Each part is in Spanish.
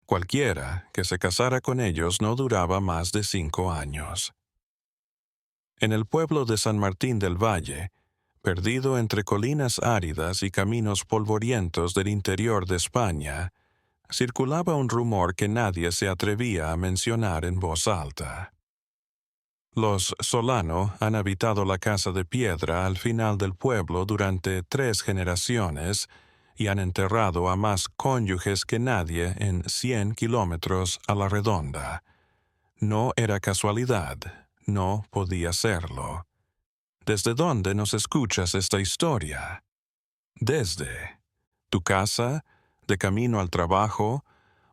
Cualquiera que se casara con ellos no duraba más de 5 años. En el pueblo de San Martín del Valle, perdido entre colinas áridas y caminos polvorientos del interior de España, circulaba un rumor que nadie se atrevía a mencionar en voz alta. Los Solano han habitado la casa de piedra al final del pueblo durante 3 generaciones y han enterrado a más cónyuges que nadie en 100 kilómetros a la redonda. No era casualidad, no podía serlo. ¿Desde dónde nos escuchas esta historia? Desde tu casa, de camino al trabajo,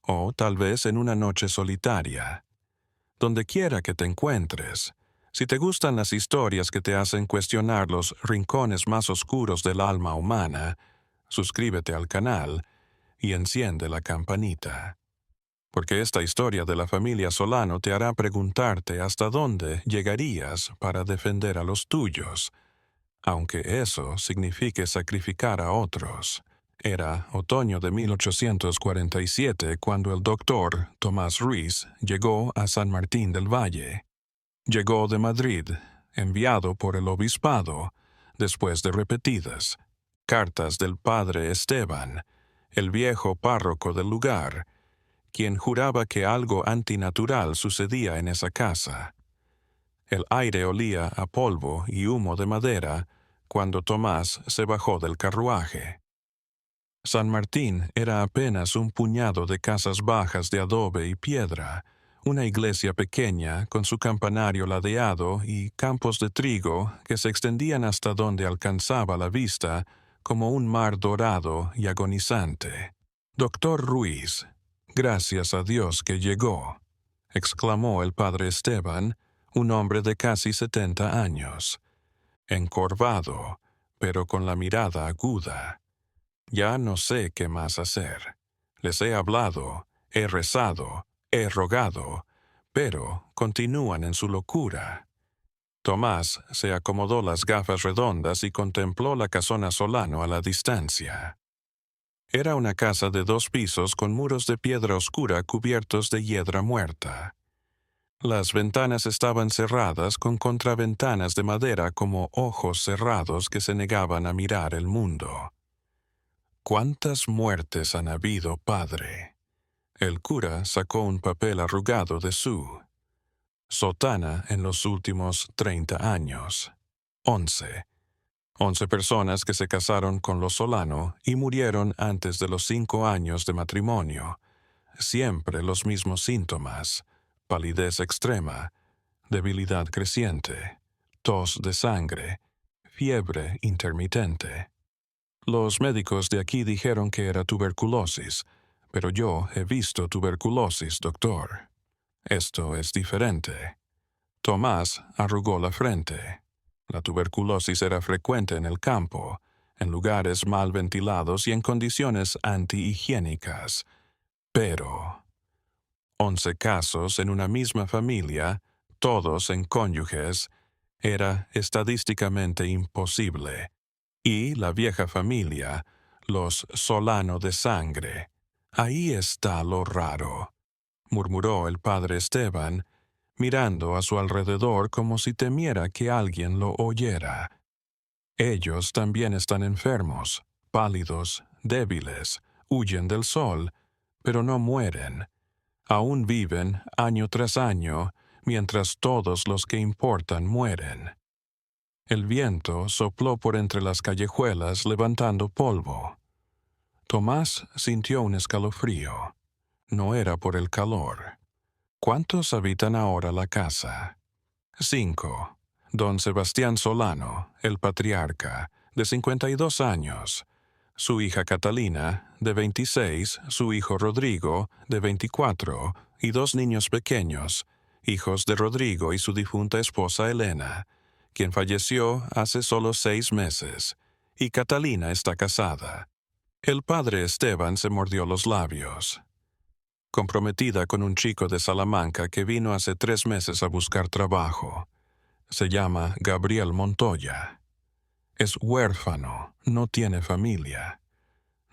o tal vez en una noche solitaria. Donde quiera que te encuentres, si te gustan las historias que te hacen cuestionar los rincones más oscuros del alma humana, suscríbete al canal y enciende la campanita. Porque esta historia de la familia Solano te hará preguntarte hasta dónde llegarías para defender a los tuyos, aunque eso signifique sacrificar a otros. Era otoño de 1847 cuando el doctor Tomás Ruiz llegó a San Martín del Valle. Llegó de Madrid, enviado por el obispado, después de repetidas cartas del padre Esteban, el viejo párroco del lugar, quien juraba que algo antinatural sucedía en esa casa. El aire olía a polvo y humo de madera cuando Tomás se bajó del carruaje. San Martín era apenas un puñado de casas bajas de adobe y piedra, una iglesia pequeña con su campanario ladeado y campos de trigo que se extendían hasta donde alcanzaba la vista como un mar dorado y agonizante. «Doctor Ruiz, gracias a Dios que llegó», exclamó el padre Esteban, un hombre de casi 70 años, encorvado, pero con la mirada aguda. «Ya no sé qué más hacer. Les he hablado, he rezado, he rogado, pero continúan en su locura». Tomás se acomodó las gafas redondas y contempló la casona Solano a la distancia. Era una casa de 2 pisos con muros de piedra oscura cubiertos de hiedra muerta. Las ventanas estaban cerradas con contraventanas de madera como ojos cerrados que se negaban a mirar el mundo. «¿Cuántas muertes han habido, padre?» El cura sacó un papel arrugado de su sotana en los últimos 30 años. 11. 11 personas que se casaron con los Solano y murieron antes de los 5 años de matrimonio. Siempre los mismos síntomas: palidez extrema, debilidad creciente, tos de sangre, fiebre intermitente. Los médicos de aquí dijeron que era tuberculosis, pero yo he visto tuberculosis, doctor. Esto es diferente. Tomás arrugó la frente. La tuberculosis era frecuente en el campo, en lugares mal ventilados y en condiciones antihigiénicas. Pero 11 casos en una misma familia, todos en cónyuges, era estadísticamente imposible. Y la vieja familia, los Solano de sangre. Ahí está lo raro, murmuró el padre Esteban, mirando a su alrededor como si temiera que alguien lo oyera. Ellos también están enfermos, pálidos, débiles, huyen del sol, pero no mueren. Aún viven año tras año, mientras todos los que importan mueren. El viento sopló por entre las callejuelas levantando polvo. Tomás sintió un escalofrío. No era por el calor. ¿Cuántos habitan ahora la casa? 5. Don Sebastián Solano, el patriarca, de 52 años. Su hija Catalina, de 26, su hijo Rodrigo, de 24, y 2 niños pequeños, hijos de Rodrigo y su difunta esposa Elena, quien falleció hace solo 6 meses, y Catalina está casada. El padre Esteban se mordió los labios. Comprometida con un chico de Salamanca que vino hace 3 meses a buscar trabajo. Se llama Gabriel Montoya. Es huérfano, no tiene familia.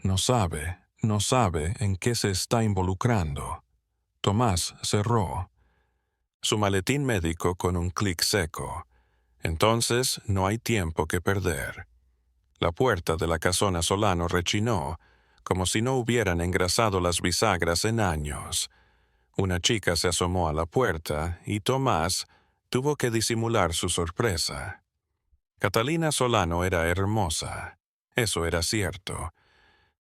No sabe No sabe en qué se está involucrando. Tomás cerró su maletín médico con un clic seco. Entonces no hay tiempo que perder. La puerta de la casona Solano rechinó, como si no hubieran engrasado las bisagras en años. Una chica se asomó a la puerta y Tomás tuvo que disimular su sorpresa. Catalina Solano era hermosa. Eso era cierto.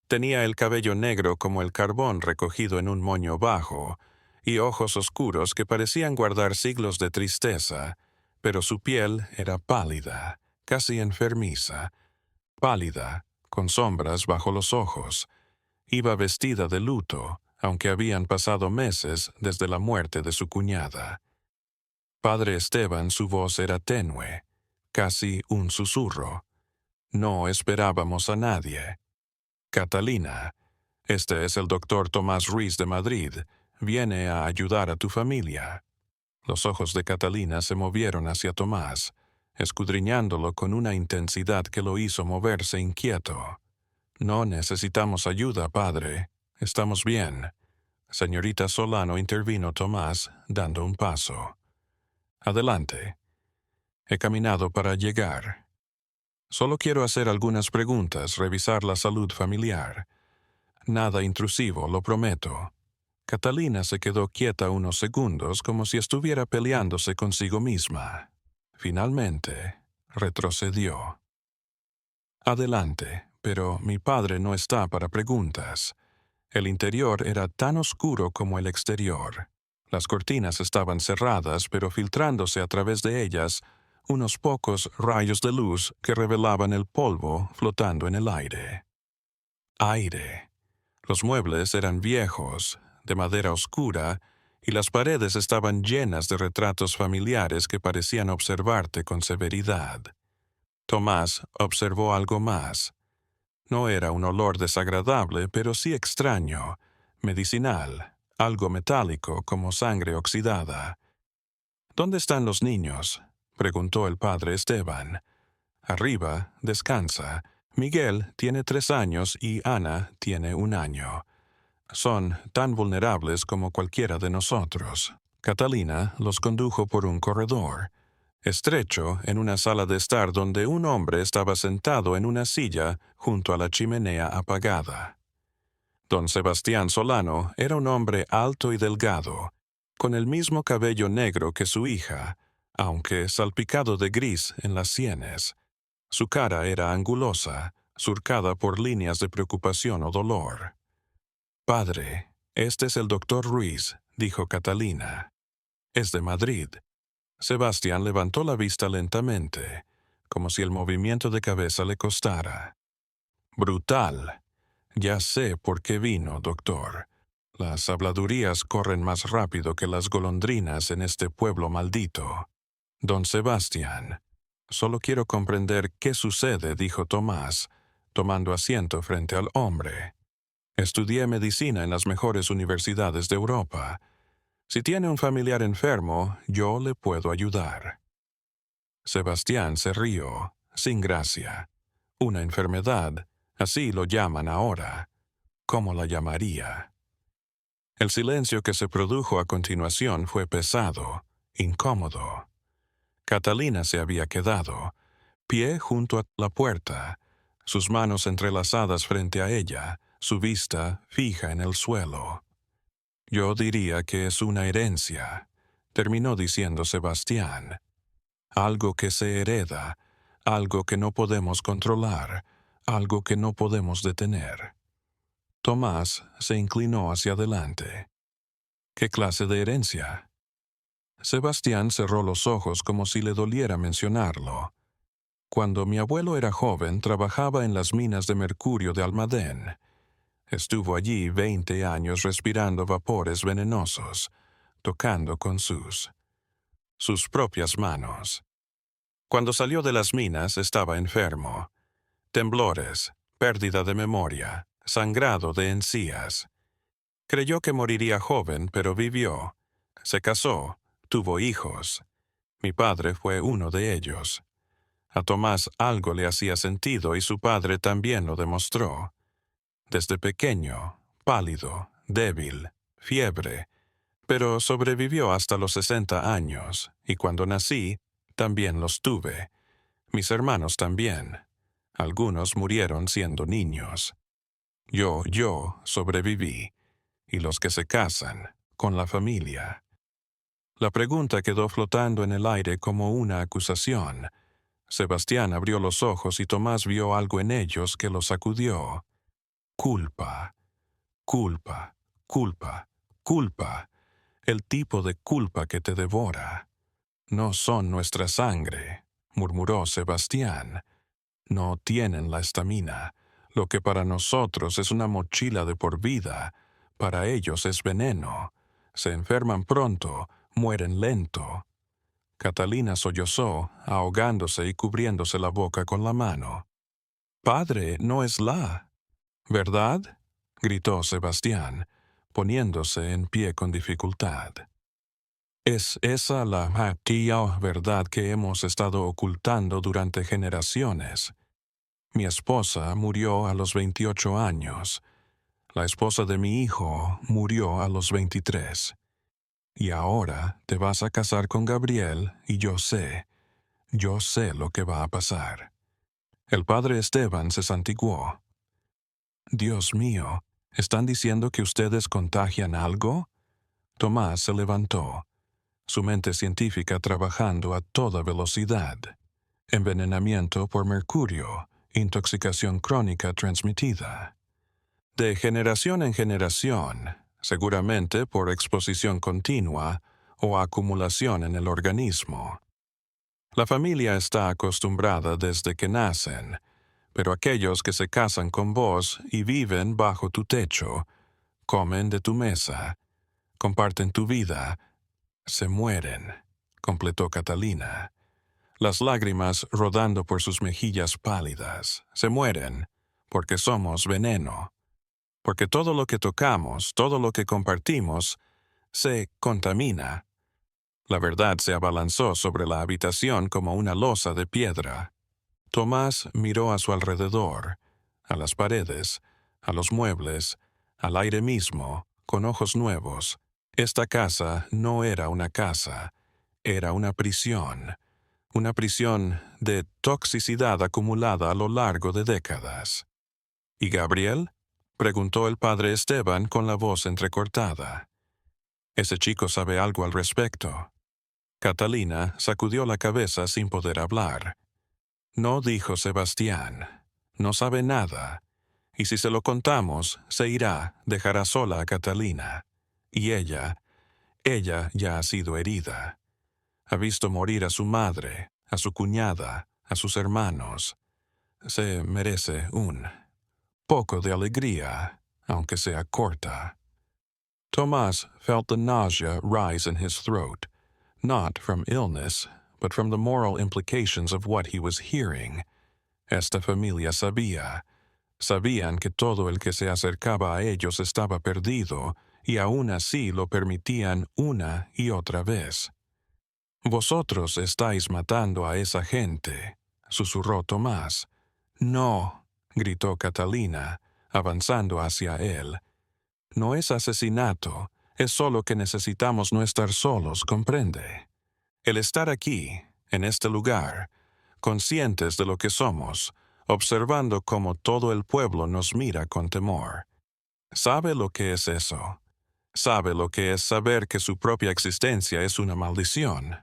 Tenía el cabello negro como el carbón recogido en un moño bajo, y ojos oscuros que parecían guardar siglos de tristeza, pero su piel era pálida, casi enfermiza, pálida, con sombras bajo los ojos. Iba vestida de luto, aunque habían pasado meses desde la muerte de su cuñada. Padre Esteban, su voz era tenue, casi un susurro. No esperábamos a nadie. Catalina, este es el doctor Tomás Ruiz de Madrid. Viene a ayudar a tu familia. Los ojos de Catalina se movieron hacia Tomás, escudriñándolo con una intensidad que lo hizo moverse inquieto. No necesitamos ayuda, padre. Estamos bien. Señorita Solano, intervino Tomás, dando un paso. Adelante. He caminado para llegar. Solo quiero hacer algunas preguntas, revisar la salud familiar. Nada intrusivo, lo prometo. Catalina se quedó quieta unos segundos como si estuviera peleándose consigo misma. Finalmente, retrocedió. Adelante, pero mi padre no está para preguntas. El interior era tan oscuro como el exterior. Las cortinas estaban cerradas, pero filtrándose a través de ellas unos pocos rayos de luz que revelaban el polvo flotando en el aire. Aire. Los muebles eran viejos, de madera oscura, y las paredes estaban llenas de retratos familiares que parecían observarte con severidad. Tomás observó algo más. No era un olor desagradable, pero sí extraño, medicinal, algo metálico como sangre oxidada. ¿Dónde están los niños?, preguntó el padre Esteban. Arriba, descansa. Miguel tiene 3 años y Ana tiene 1 año. Son tan vulnerables como cualquiera de nosotros. Catalina los condujo por un corredor estrecho en una sala de estar donde un hombre estaba sentado en una silla junto a la chimenea apagada. Don Sebastián Solano era un hombre alto y delgado, con el mismo cabello negro que su hija, aunque salpicado de gris en las sienes. Su cara era angulosa, surcada por líneas de preocupación o dolor. «Padre, este es el doctor Ruiz», dijo Catalina. «Es de Madrid». Sebastián levantó la vista lentamente, como si el movimiento de cabeza le costara. «Brutal. Ya sé por qué vino, doctor. Las habladurías corren más rápido que las golondrinas en este pueblo maldito. Don Sebastián, solo quiero comprender qué sucede», dijo Tomás, tomando asiento frente al hombre. «Estudié medicina en las mejores universidades de Europa. Si tiene un familiar enfermo, yo le puedo ayudar». Sebastián se rió, sin gracia. «Una enfermedad, así lo llaman ahora. ¿Cómo la llamaría?». El silencio que se produjo a continuación fue pesado, incómodo. Catalina se había quedado, pie junto a la puerta, sus manos entrelazadas frente a ella, su vista fija en el suelo. «Yo diría que es una herencia», terminó diciendo Sebastián. «Algo que se hereda, algo que no podemos controlar, algo que no podemos detener». Tomás se inclinó hacia adelante. «¿Qué clase de herencia?». Sebastián cerró los ojos como si le doliera mencionarlo. «Cuando mi abuelo era joven, trabajaba en las minas de mercurio de Almadén. Estuvo allí 20 años respirando vapores venenosos, tocando con sus propias manos. Cuando salió de las minas estaba enfermo. Temblores, pérdida de memoria, sangrado de encías. Creyó que moriría joven, pero vivió. Se casó, tuvo hijos. Mi padre fue uno de ellos. A Tomás algo le hacía sentido y su padre también lo demostró. desde pequeño, pálido, débil, fiebre, pero sobrevivió hasta los 60 años, y cuando nací, también los tuve. Mis hermanos también. Algunos murieron siendo niños. Yo sobreviví, y los que se casan, con la familia. La pregunta quedó flotando en el aire como una acusación. Sebastián abrió los ojos y Tomás vio algo en ellos que lo sacudió. Culpa, culpa, culpa, culpa. El tipo de culpa que te devora. No son nuestra sangre, murmuró Sebastián. No tienen la estamina. Lo que para nosotros es una mochila de por vida, para ellos es veneno. Se enferman pronto, mueren lento. Catalina sollozó, ahogándose y cubriéndose la boca con la mano. Padre, no es la. ¿Verdad? Gritó Sebastián, poniéndose en pie con dificultad. Es esa la aquella verdad que hemos estado ocultando durante generaciones. Mi esposa murió a los 28 años. La esposa de mi hijo murió a los 23. Y ahora te vas a casar con Gabriel y yo sé lo que va a pasar. El padre Esteban se santiguó. Dios mío, ¿están diciendo que ustedes contagian algo? Tomás se levantó, su mente científica trabajando a toda velocidad. Envenenamiento por mercurio, intoxicación crónica transmitida. De generación en generación, seguramente por exposición continua o acumulación en el organismo. La familia está acostumbrada desde que nacen, pero aquellos que se casan con vos y viven bajo tu techo, comen de tu mesa, comparten tu vida, se mueren, completó Catalina. Las lágrimas rodando por sus mejillas pálidas, se mueren, porque somos veneno. Porque todo lo que tocamos, todo lo que compartimos, se contamina. La verdad se abalanzó sobre la habitación como una losa de piedra. Tomás miró a su alrededor, a las paredes, a los muebles, al aire mismo, con ojos nuevos. Esta casa no era una casa, era una prisión de toxicidad acumulada a lo largo de décadas. ¿Y Gabriel? Preguntó el padre Esteban con la voz entrecortada. Ese chico sabe algo al respecto. Catalina sacudió la cabeza sin poder hablar. No, dijo Sebastián. No sabe nada. Y si se lo contamos, se irá, dejará sola a Catalina. Y ella ya ha sido herida. Ha visto morir a su madre, a su cuñada, a sus hermanos. Se merece un poco de alegría, aunque sea corta. Tomás felt the nausea rise in his throat, not from illness, but from the moral implications of what he was hearing. Esta familia sabían que todo el que se acercaba a ellos estaba perdido, y aún así lo permitían una y otra vez. Vosotros estáis matando a esa gente, susurró Tomás. No, gritó Catalina, avanzando hacia él. No es asesinato, es solo que necesitamos no estar solos, ¿comprende? El estar aquí, en este lugar, conscientes de lo que somos, observando cómo todo el pueblo nos mira con temor. ¿Sabe lo que es eso? ¿Sabe lo que es saber que su propia existencia es una maldición?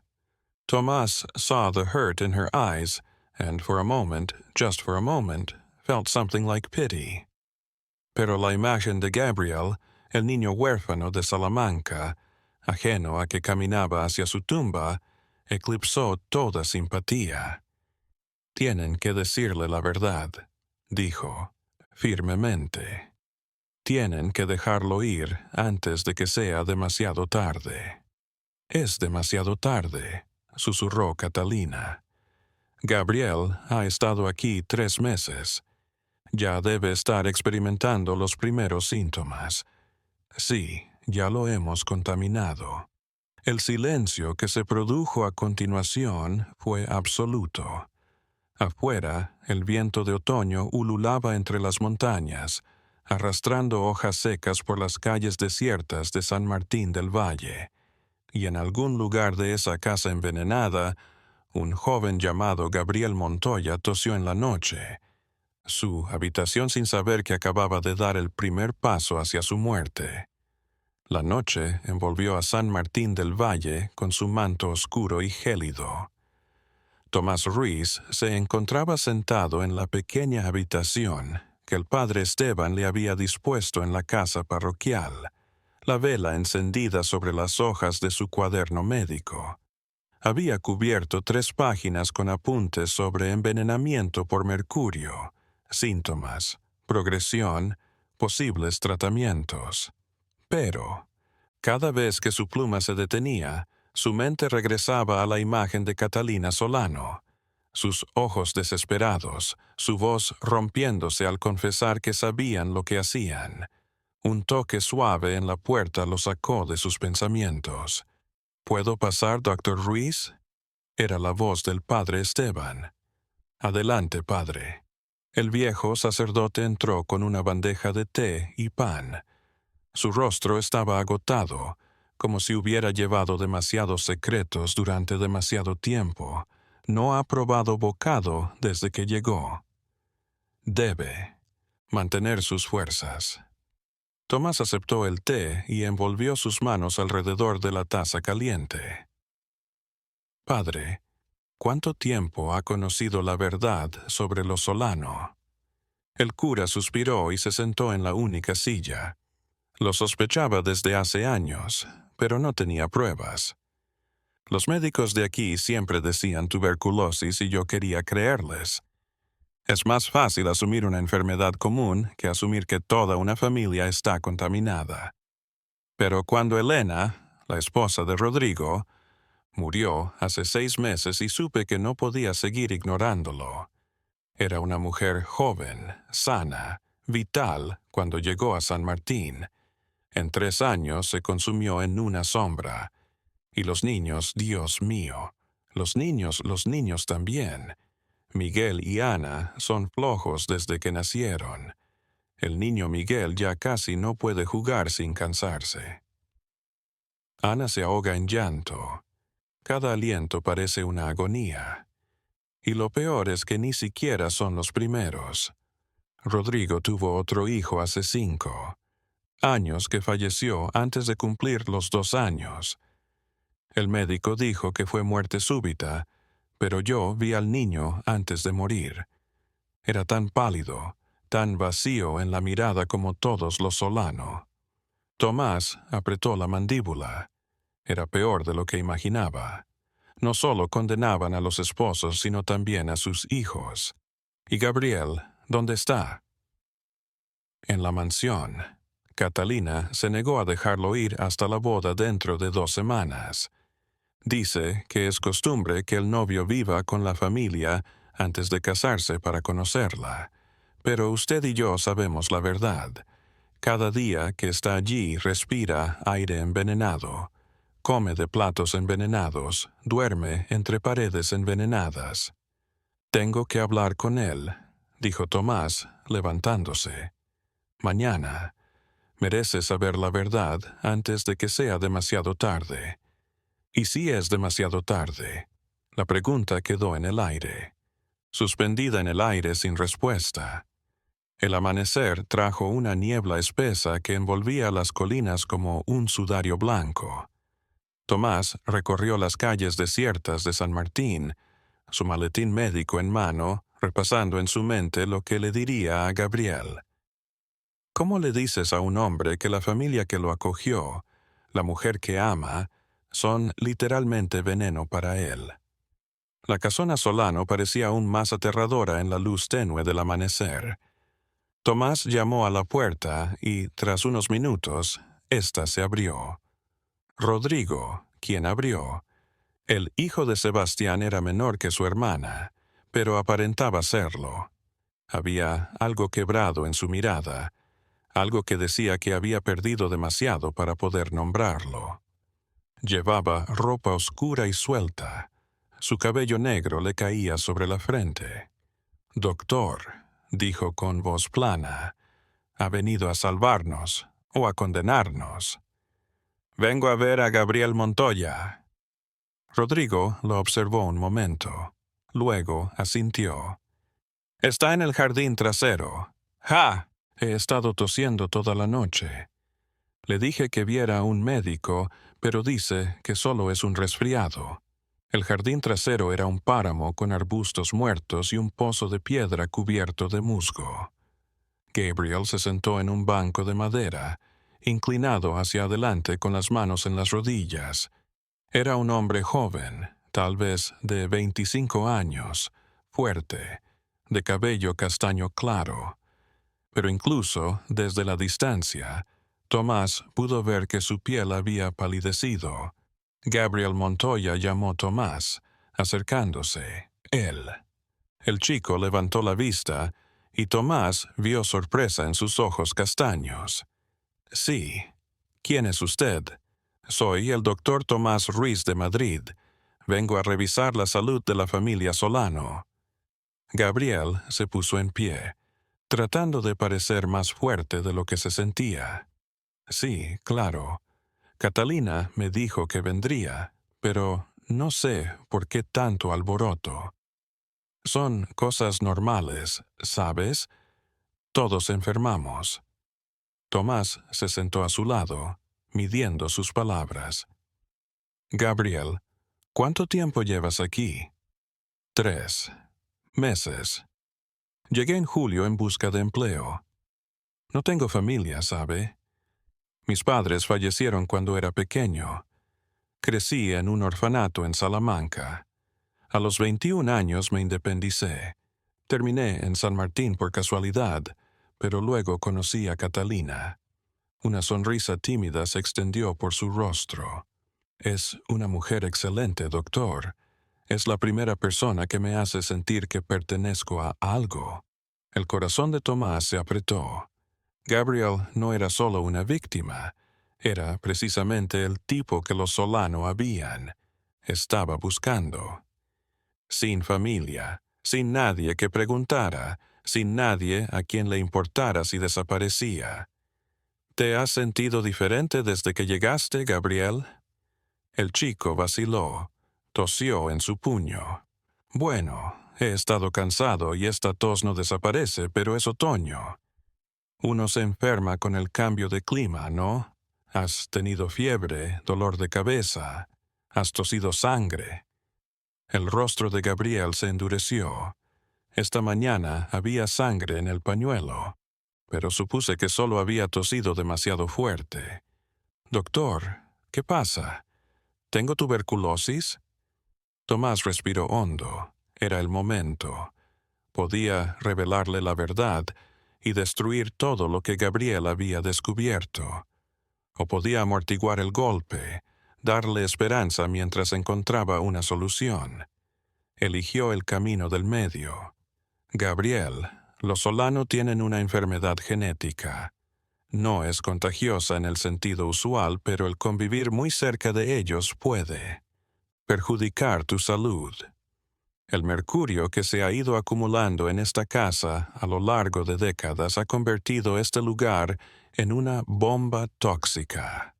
Tomás saw the hurt in her eyes, and for a moment, just for a moment, felt something like pity. Pero la imagen de Gabriel, el niño huérfano de Salamanca, ajeno a que caminaba hacia su tumba, eclipsó toda simpatía. Tienen que decirle la verdad, dijo, firmemente. Tienen que dejarlo ir antes de que sea demasiado tarde. Es demasiado tarde, susurró Catalina. Gabriel ha estado aquí 3 meses. Ya debe estar experimentando los primeros síntomas. Sí, ya lo hemos contaminado. El silencio que se produjo a continuación fue absoluto. Afuera, el viento de otoño ululaba entre las montañas, arrastrando hojas secas por las calles desiertas de San Martín del Valle, y en algún lugar de esa casa envenenada, un joven llamado Gabriel Montoya tosió en la noche, su habitación sin saber que acababa de dar el primer paso hacia su muerte. La noche envolvió a San Martín del Valle con su manto oscuro y gélido. Tomás Ruiz se encontraba sentado en la pequeña habitación que el padre Esteban le había dispuesto en la casa parroquial, la vela encendida sobre las hojas de su cuaderno médico. Había cubierto 3 páginas con apuntes sobre envenenamiento por mercurio, síntomas, progresión, posibles tratamientos. Pero, cada vez que su pluma se detenía, su mente regresaba a la imagen de Catalina Solano, sus ojos desesperados, su voz rompiéndose al confesar que sabían lo que hacían. Un toque suave en la puerta lo sacó de sus pensamientos. «¿Puedo pasar, doctor Ruiz?» Era la voz del padre Esteban. «Adelante, padre». El viejo sacerdote entró con una bandeja de té y pan. Su rostro estaba agotado, como si hubiera llevado demasiados secretos durante demasiado tiempo. No ha probado bocado desde que llegó. Debe mantener sus fuerzas. Tomás aceptó el té y envolvió sus manos alrededor de la taza caliente. «Padre, ¿cuánto tiempo ha conocido la verdad sobre lo Solano?» El cura suspiró y se sentó en la única silla. Lo sospechaba desde hace años, pero no tenía pruebas. Los médicos de aquí siempre decían tuberculosis y yo quería creerles. Es más fácil asumir una enfermedad común que asumir que toda una familia está contaminada. Pero cuando Elena, la esposa de Rodrigo, murió hace 6 meses y supe que no podía seguir ignorándolo. Era una mujer joven, sana, vital cuando llegó a San Martín. En 3 años se consumió en una sombra. Y los niños, Dios mío, los niños también. Miguel y Ana son flojos desde que nacieron. El niño Miguel ya casi no puede jugar sin cansarse. Ana se ahoga en llanto. Cada aliento parece una agonía. Y lo peor es que ni siquiera son los primeros. Rodrigo tuvo otro hijo hace 5 años que falleció antes de cumplir los 2 años. El médico dijo que fue muerte súbita, pero yo vi al niño antes de morir. Era tan pálido, tan vacío en la mirada como todos los Solano. Tomás apretó la mandíbula. Era peor de lo que imaginaba. No solo condenaban a los esposos, sino también a sus hijos. ¿Y Gabriel, dónde está? En la mansión. Catalina se negó a dejarlo ir hasta la boda dentro de 2 semanas. Dice que es costumbre que el novio viva con la familia antes de casarse para conocerla. Pero usted y yo sabemos la verdad. Cada día que está allí respira aire envenenado, come de platos envenenados, duerme entre paredes envenenadas. «Tengo que hablar con él», dijo Tomás, levantándose. «Mañana. Merece saber la verdad antes de que sea demasiado tarde». ¿Y si es demasiado tarde? La pregunta quedó en el aire, suspendida en el aire sin respuesta. El amanecer trajo una niebla espesa que envolvía las colinas como un sudario blanco. Tomás recorrió las calles desiertas de San Martín, su maletín médico en mano, repasando en su mente lo que le diría a Gabriel. ¿Cómo le dices a un hombre que la familia que lo acogió, la mujer que ama, son literalmente veneno para él? La casona Solano parecía aún más aterradora en la luz tenue del amanecer. Tomás llamó a la puerta y, tras unos minutos, ésta se abrió. Rodrigo, quien abrió. El hijo de Sebastián era menor que su hermana, pero aparentaba serlo. Había algo quebrado en su mirada, algo que decía que había perdido demasiado para poder nombrarlo. Llevaba ropa oscura y suelta. Su cabello negro le caía sobre la frente. «Doctor», dijo con voz plana, ha venido a salvarnos o a condenarnos. Vengo a ver a Gabriel Montoya. Rodrigo lo observó un momento. Luego asintió. Está en el jardín trasero. ¡Ja! He estado tosiendo toda la noche. Le dije que viera a un médico, pero dice que solo es un resfriado. El jardín trasero era un páramo con arbustos muertos y un pozo de piedra cubierto de musgo. Gabriel se sentó en un banco de madera, inclinado hacia adelante con las manos en las rodillas. Era un hombre joven, tal vez de 25 años, fuerte, de cabello castaño claro. Pero incluso desde la distancia, Tomás pudo ver que su piel había palidecido. Gabriel Montoya llamó Tomás, acercándose. Él. El chico levantó la vista y Tomás vio sorpresa en sus ojos castaños. Sí. ¿Quién es usted? Soy el doctor Tomás Ruiz de Madrid. Vengo a revisar la salud de la familia Solano. Gabriel se puso en pie, tratando de parecer más fuerte de lo que se sentía. Sí, claro. Catalina me dijo que vendría, pero no sé por qué tanto alboroto. Son cosas normales, ¿sabes? Todos enfermamos. Tomás se sentó a su lado, midiendo sus palabras. Gabriel, ¿cuánto tiempo llevas aquí? 3 meses. Llegué en julio en busca de empleo. No tengo familia, ¿sabe? Mis padres fallecieron cuando era pequeño. Crecí en un orfanato en Salamanca. A los 21 años me independicé. Terminé en San Martín por casualidad, pero luego conocí a Catalina. Una sonrisa tímida se extendió por su rostro. Es una mujer excelente, doctor. Es la primera persona que me hace sentir que pertenezco a algo. El corazón de Tomás se apretó. Gabriel no era solo una víctima, era precisamente el tipo que los Solano estaba buscando. Sin familia, sin nadie que preguntara, sin nadie a quien le importara si desaparecía. ¿Te has sentido diferente desde que llegaste, Gabriel? El chico vaciló, tosió en su puño. Bueno, he estado cansado y esta tos no desaparece, pero es otoño. Uno se enferma con el cambio de clima, ¿no? Has tenido fiebre, dolor de cabeza, has tosido sangre. El rostro de Gabriel se endureció. Esta mañana había sangre en el pañuelo, pero supuse que solo había tosido demasiado fuerte. Doctor, ¿qué pasa? ¿Tengo tuberculosis? Tomás respiró hondo. Era el momento. Podía revelarle la verdad y destruir todo lo que Gabriel había descubierto. O podía amortiguar el golpe, darle esperanza mientras encontraba una solución. Eligió el camino del medio. Gabriel, los Solano tienen una enfermedad genética. No es contagiosa en el sentido usual, pero el convivir muy cerca de ellos puede perjudicar tu salud. El mercurio que se ha ido acumulando en esta casa a lo largo de décadas ha convertido este lugar en una bomba tóxica.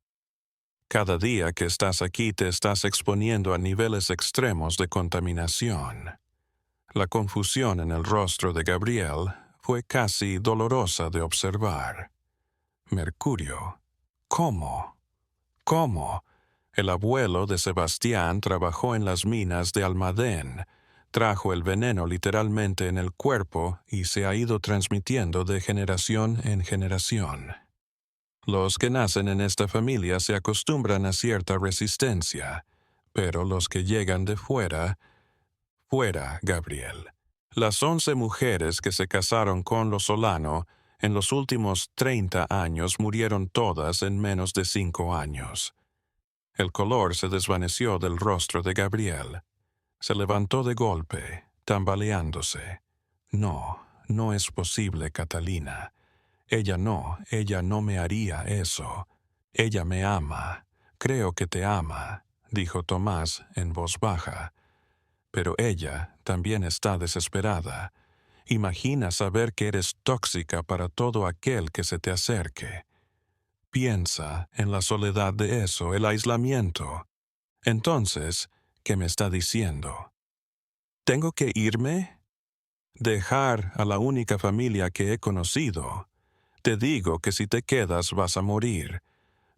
Cada día que estás aquí te estás exponiendo a niveles extremos de contaminación. La confusión en el rostro de Gabriel fue casi dolorosa de observar. Mercurio. ¿Cómo? ¿Cómo? El abuelo de Sebastián trabajó en las minas de Almadén, trajo el veneno literalmente en el cuerpo y se ha ido transmitiendo de generación en generación. Los que nacen en esta familia se acostumbran a cierta resistencia, pero los que llegan de fuera, Gabriel. Las 11 mujeres que se casaron con los Solano en los últimos 30 años murieron todas en menos de 5 años. El color se desvaneció del rostro de Gabriel. Se levantó de golpe, tambaleándose. No, no es posible, Catalina. Ella no me haría eso. Ella me ama. Creo que te ama, dijo Tomás en voz baja. Pero ella también está desesperada, Imagina saber que eres tóxica para todo aquel que se te acerque. Piensa en la soledad de eso, el aislamiento. Entonces, ¿qué me está diciendo? ¿Tengo que irme? ¿Dejar a la única familia que he conocido? Te digo que si te quedas vas a morir.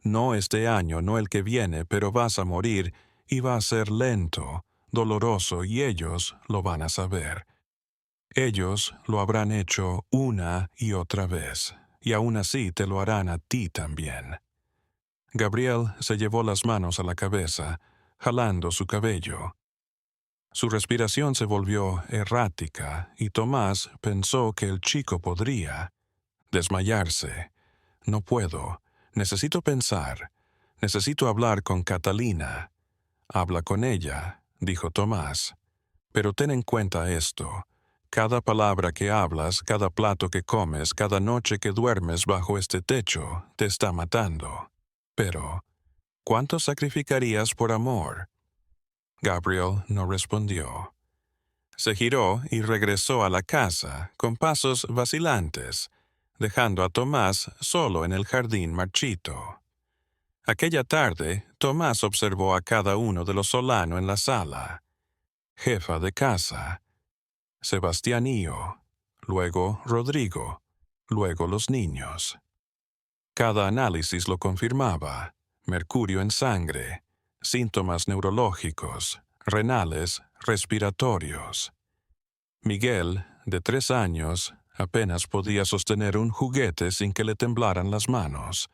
No este año, no el que viene, pero vas a morir y va a ser lento, doloroso y ellos lo van a saber. Ellos lo habrán hecho una y otra vez, y aún así te lo harán a ti también. Gabriel se llevó las manos a la cabeza, jalando su cabello. Su respiración se volvió errática y Tomás pensó que el chico podría desmayarse. No puedo. Necesito pensar. Necesito hablar con Catalina. Habla con ella, dijo Tomás. Pero ten en cuenta esto. Cada palabra que hablas, cada plato que comes, cada noche que duermes bajo este techo, te está matando. Pero, ¿cuánto sacrificarías por amor? Gabriel no respondió. Se giró y regresó a la casa, con pasos vacilantes, dejando a Tomás solo en el jardín marchito. Aquella tarde, Tomás observó a cada uno de los Solano en la sala. Jefa de casa, Sebastianío, luego Rodrigo, luego los niños. Cada análisis lo confirmaba: mercurio en sangre, síntomas neurológicos, renales, respiratorios. Miguel, de 3 años, apenas podía sostener un juguete sin que le temblaran las manos.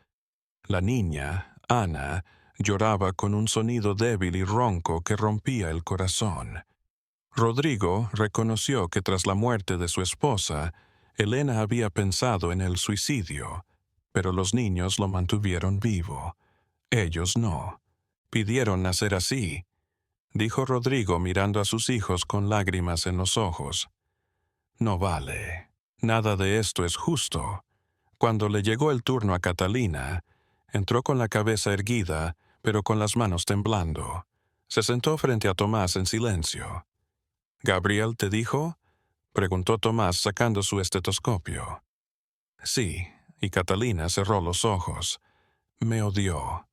La niña, Ana, lloraba con un sonido débil y ronco que rompía el corazón. Rodrigo reconoció que tras la muerte de su esposa, Elena había pensado en el suicidio, pero los niños lo mantuvieron vivo. Ellos no. Pidieron nacer así, dijo Rodrigo mirando a sus hijos con lágrimas en los ojos. No vale. Nada de esto es justo. Cuando le llegó el turno a Catalina, entró con la cabeza erguida, pero con las manos temblando. Se sentó frente a Tomás en silencio. ¿Gabriel te dijo? Preguntó Tomás sacando su estetoscopio. Sí, y Catalina cerró los ojos. Me odió.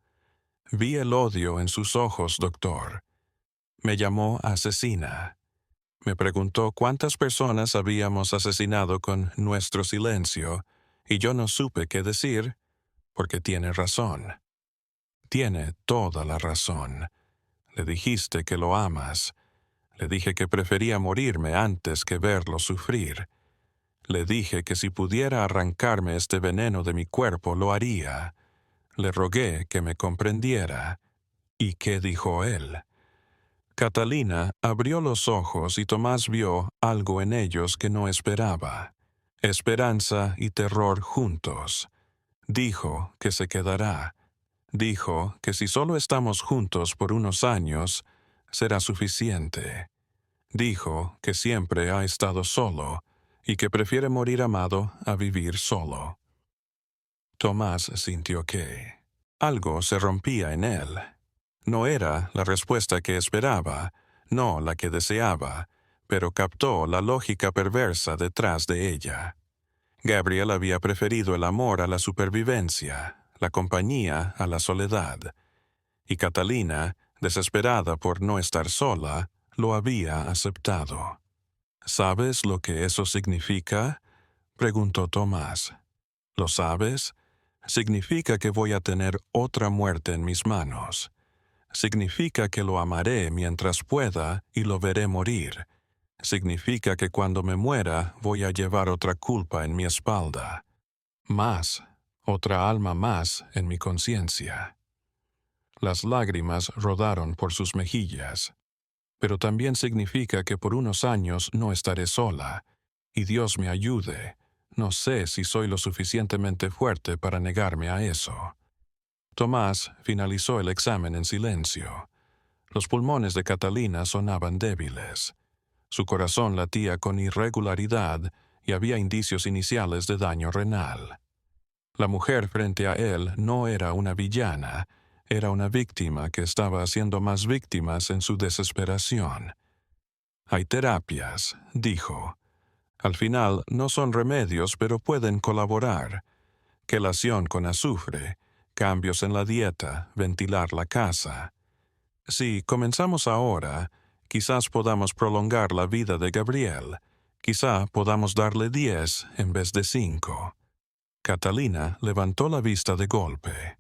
Vi el odio en sus ojos, doctor. Me llamó asesina. Me preguntó cuántas personas habíamos asesinado con nuestro silencio, y yo no supe qué decir, porque tiene razón. Tiene toda la razón. Le dijiste que lo amas. Le dije que prefería morirme antes que verlo sufrir. Le dije que si pudiera arrancarme este veneno de mi cuerpo, lo haría. Le rogué que me comprendiera. ¿Y qué dijo él? Catalina abrió los ojos y Tomás vio algo en ellos que no esperaba. Esperanza y terror juntos. Dijo que se quedará. Dijo que si solo estamos juntos por unos años, será suficiente. Dijo que siempre ha estado solo y que prefiere morir amado a vivir solo. Tomás sintió que algo se rompía en él. No era la respuesta que esperaba, no la que deseaba, pero captó la lógica perversa detrás de ella. Gabriel había preferido el amor a la supervivencia, la compañía a la soledad, y Catalina, desesperada por no estar sola, lo había aceptado. ¿Sabes lo que eso significa? Preguntó Tomás. ¿Lo sabes? Significa que voy a tener otra muerte en mis manos. Significa que lo amaré mientras pueda y lo veré morir. Significa que cuando me muera voy a llevar otra culpa en mi espalda. Más, otra alma más en mi conciencia. Las lágrimas rodaron por sus mejillas. Pero también significa que por unos años no estaré sola, y Dios me ayude. No sé si soy lo suficientemente fuerte para negarme a eso. Tomás finalizó el examen en silencio. Los pulmones de Catalina sonaban débiles. Su corazón latía con irregularidad y había indicios iniciales de daño renal. La mujer frente a él no era una villana, era una víctima que estaba haciendo más víctimas en su desesperación. Hay terapias, dijo. Al final, no son remedios, pero pueden colaborar. Quelación con azufre, cambios en la dieta, ventilar la casa. Si comenzamos ahora, quizás podamos prolongar la vida de Gabriel. Quizá podamos darle 10 en vez de 5. Catalina levantó la vista de golpe.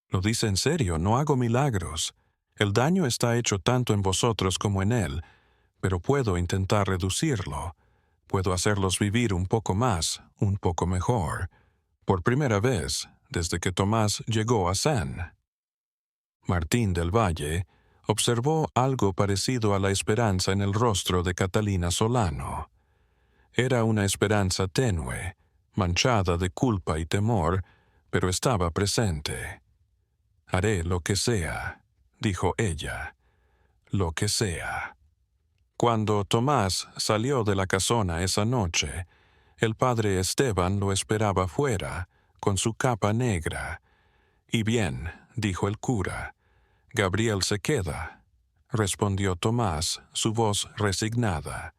Lo dice en serio, no hago milagros. El daño está hecho tanto en vosotros como en él, pero puedo intentar reducirlo. Puedo hacerlos vivir un poco más, un poco mejor. Por primera vez, desde que Tomás llegó a San Martín del Valle, observó algo parecido a la esperanza en el rostro de Catalina Solano. Era una esperanza tenue, manchada de culpa y temor, pero estaba presente. «Haré lo que sea», dijo ella, «lo que sea». Cuando Tomás salió de la casona esa noche, el padre Esteban lo esperaba fuera, con su capa negra. «Y bien», dijo el cura, «Gabriel se queda», respondió Tomás, su voz resignada.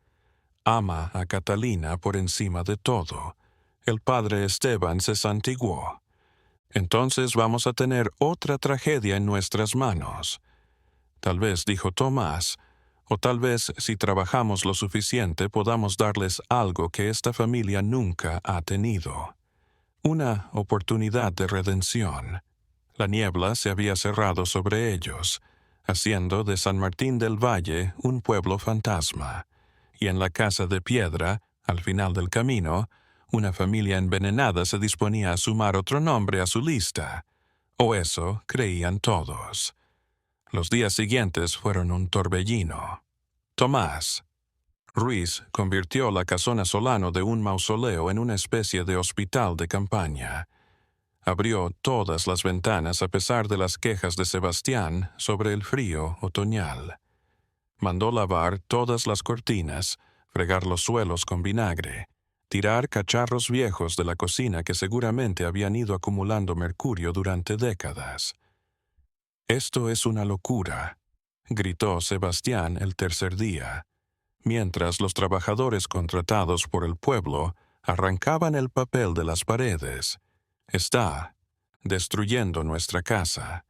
«Ama a Catalina por encima de todo». El padre Esteban se santiguó. «Entonces vamos a tener otra tragedia en nuestras manos». Tal vez, dijo Tomás, o tal vez si trabajamos lo suficiente podamos darles algo que esta familia nunca ha tenido. Una oportunidad de redención. La niebla se había cerrado sobre ellos, haciendo de San Martín del Valle un pueblo fantasma, y en la casa de piedra, al final del camino, una familia envenenada se disponía a sumar otro nombre a su lista, o eso creían todos. Los días siguientes fueron un torbellino. Tomás Ruiz convirtió la casona Solano de un mausoleo en una especie de hospital de campaña. Abrió todas las ventanas a pesar de las quejas de Sebastián sobre el frío otoñal. Mandó lavar todas las cortinas, fregar los suelos con vinagre, tirar cacharros viejos de la cocina que seguramente habían ido acumulando mercurio durante décadas. «Esto es una locura», gritó Sebastián el tercer día, mientras los trabajadores contratados por el pueblo arrancaban el papel de las paredes. «Está destruyendo nuestra casa».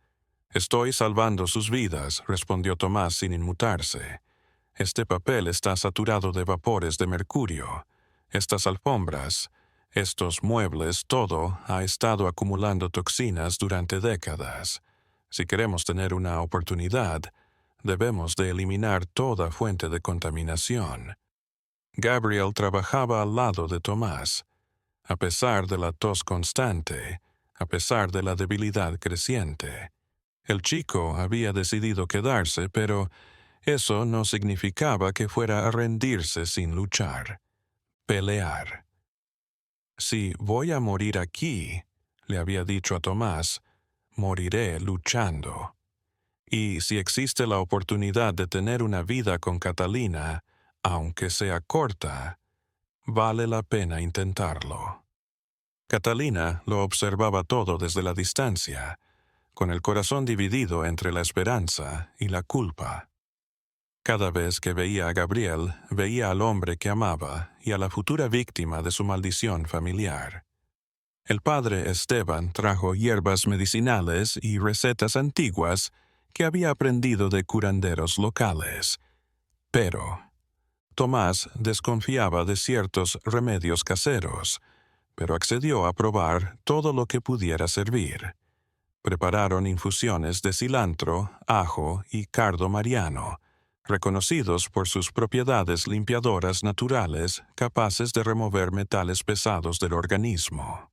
«Estoy salvando sus vidas», respondió Tomás sin inmutarse. «Este papel está saturado de vapores de mercurio. Estas alfombras, estos muebles, todo ha estado acumulando toxinas durante décadas. Si queremos tener una oportunidad, debemos de eliminar toda fuente de contaminación». Gabriel trabajaba al lado de Tomás. A pesar de la tos constante, a pesar de la debilidad creciente, el chico había decidido quedarse, pero eso no significaba que fuera a rendirse sin luchar. Pelear. «Si voy a morir aquí», le había dicho a Tomás, «moriré luchando. Y si existe la oportunidad de tener una vida con Catalina, aunque sea corta, vale la pena intentarlo». Catalina lo observaba todo desde la distancia, con el corazón dividido entre la esperanza y la culpa. Cada vez que veía a Gabriel, veía al hombre que amaba y a la futura víctima de su maldición familiar. El padre Esteban trajo hierbas medicinales y recetas antiguas que había aprendido de curanderos locales. Pero Tomás desconfiaba de ciertos remedios caseros, pero accedió a probar todo lo que pudiera servir. Prepararon infusiones de cilantro, ajo y cardo mariano, reconocidos por sus propiedades limpiadoras naturales capaces de remover metales pesados del organismo.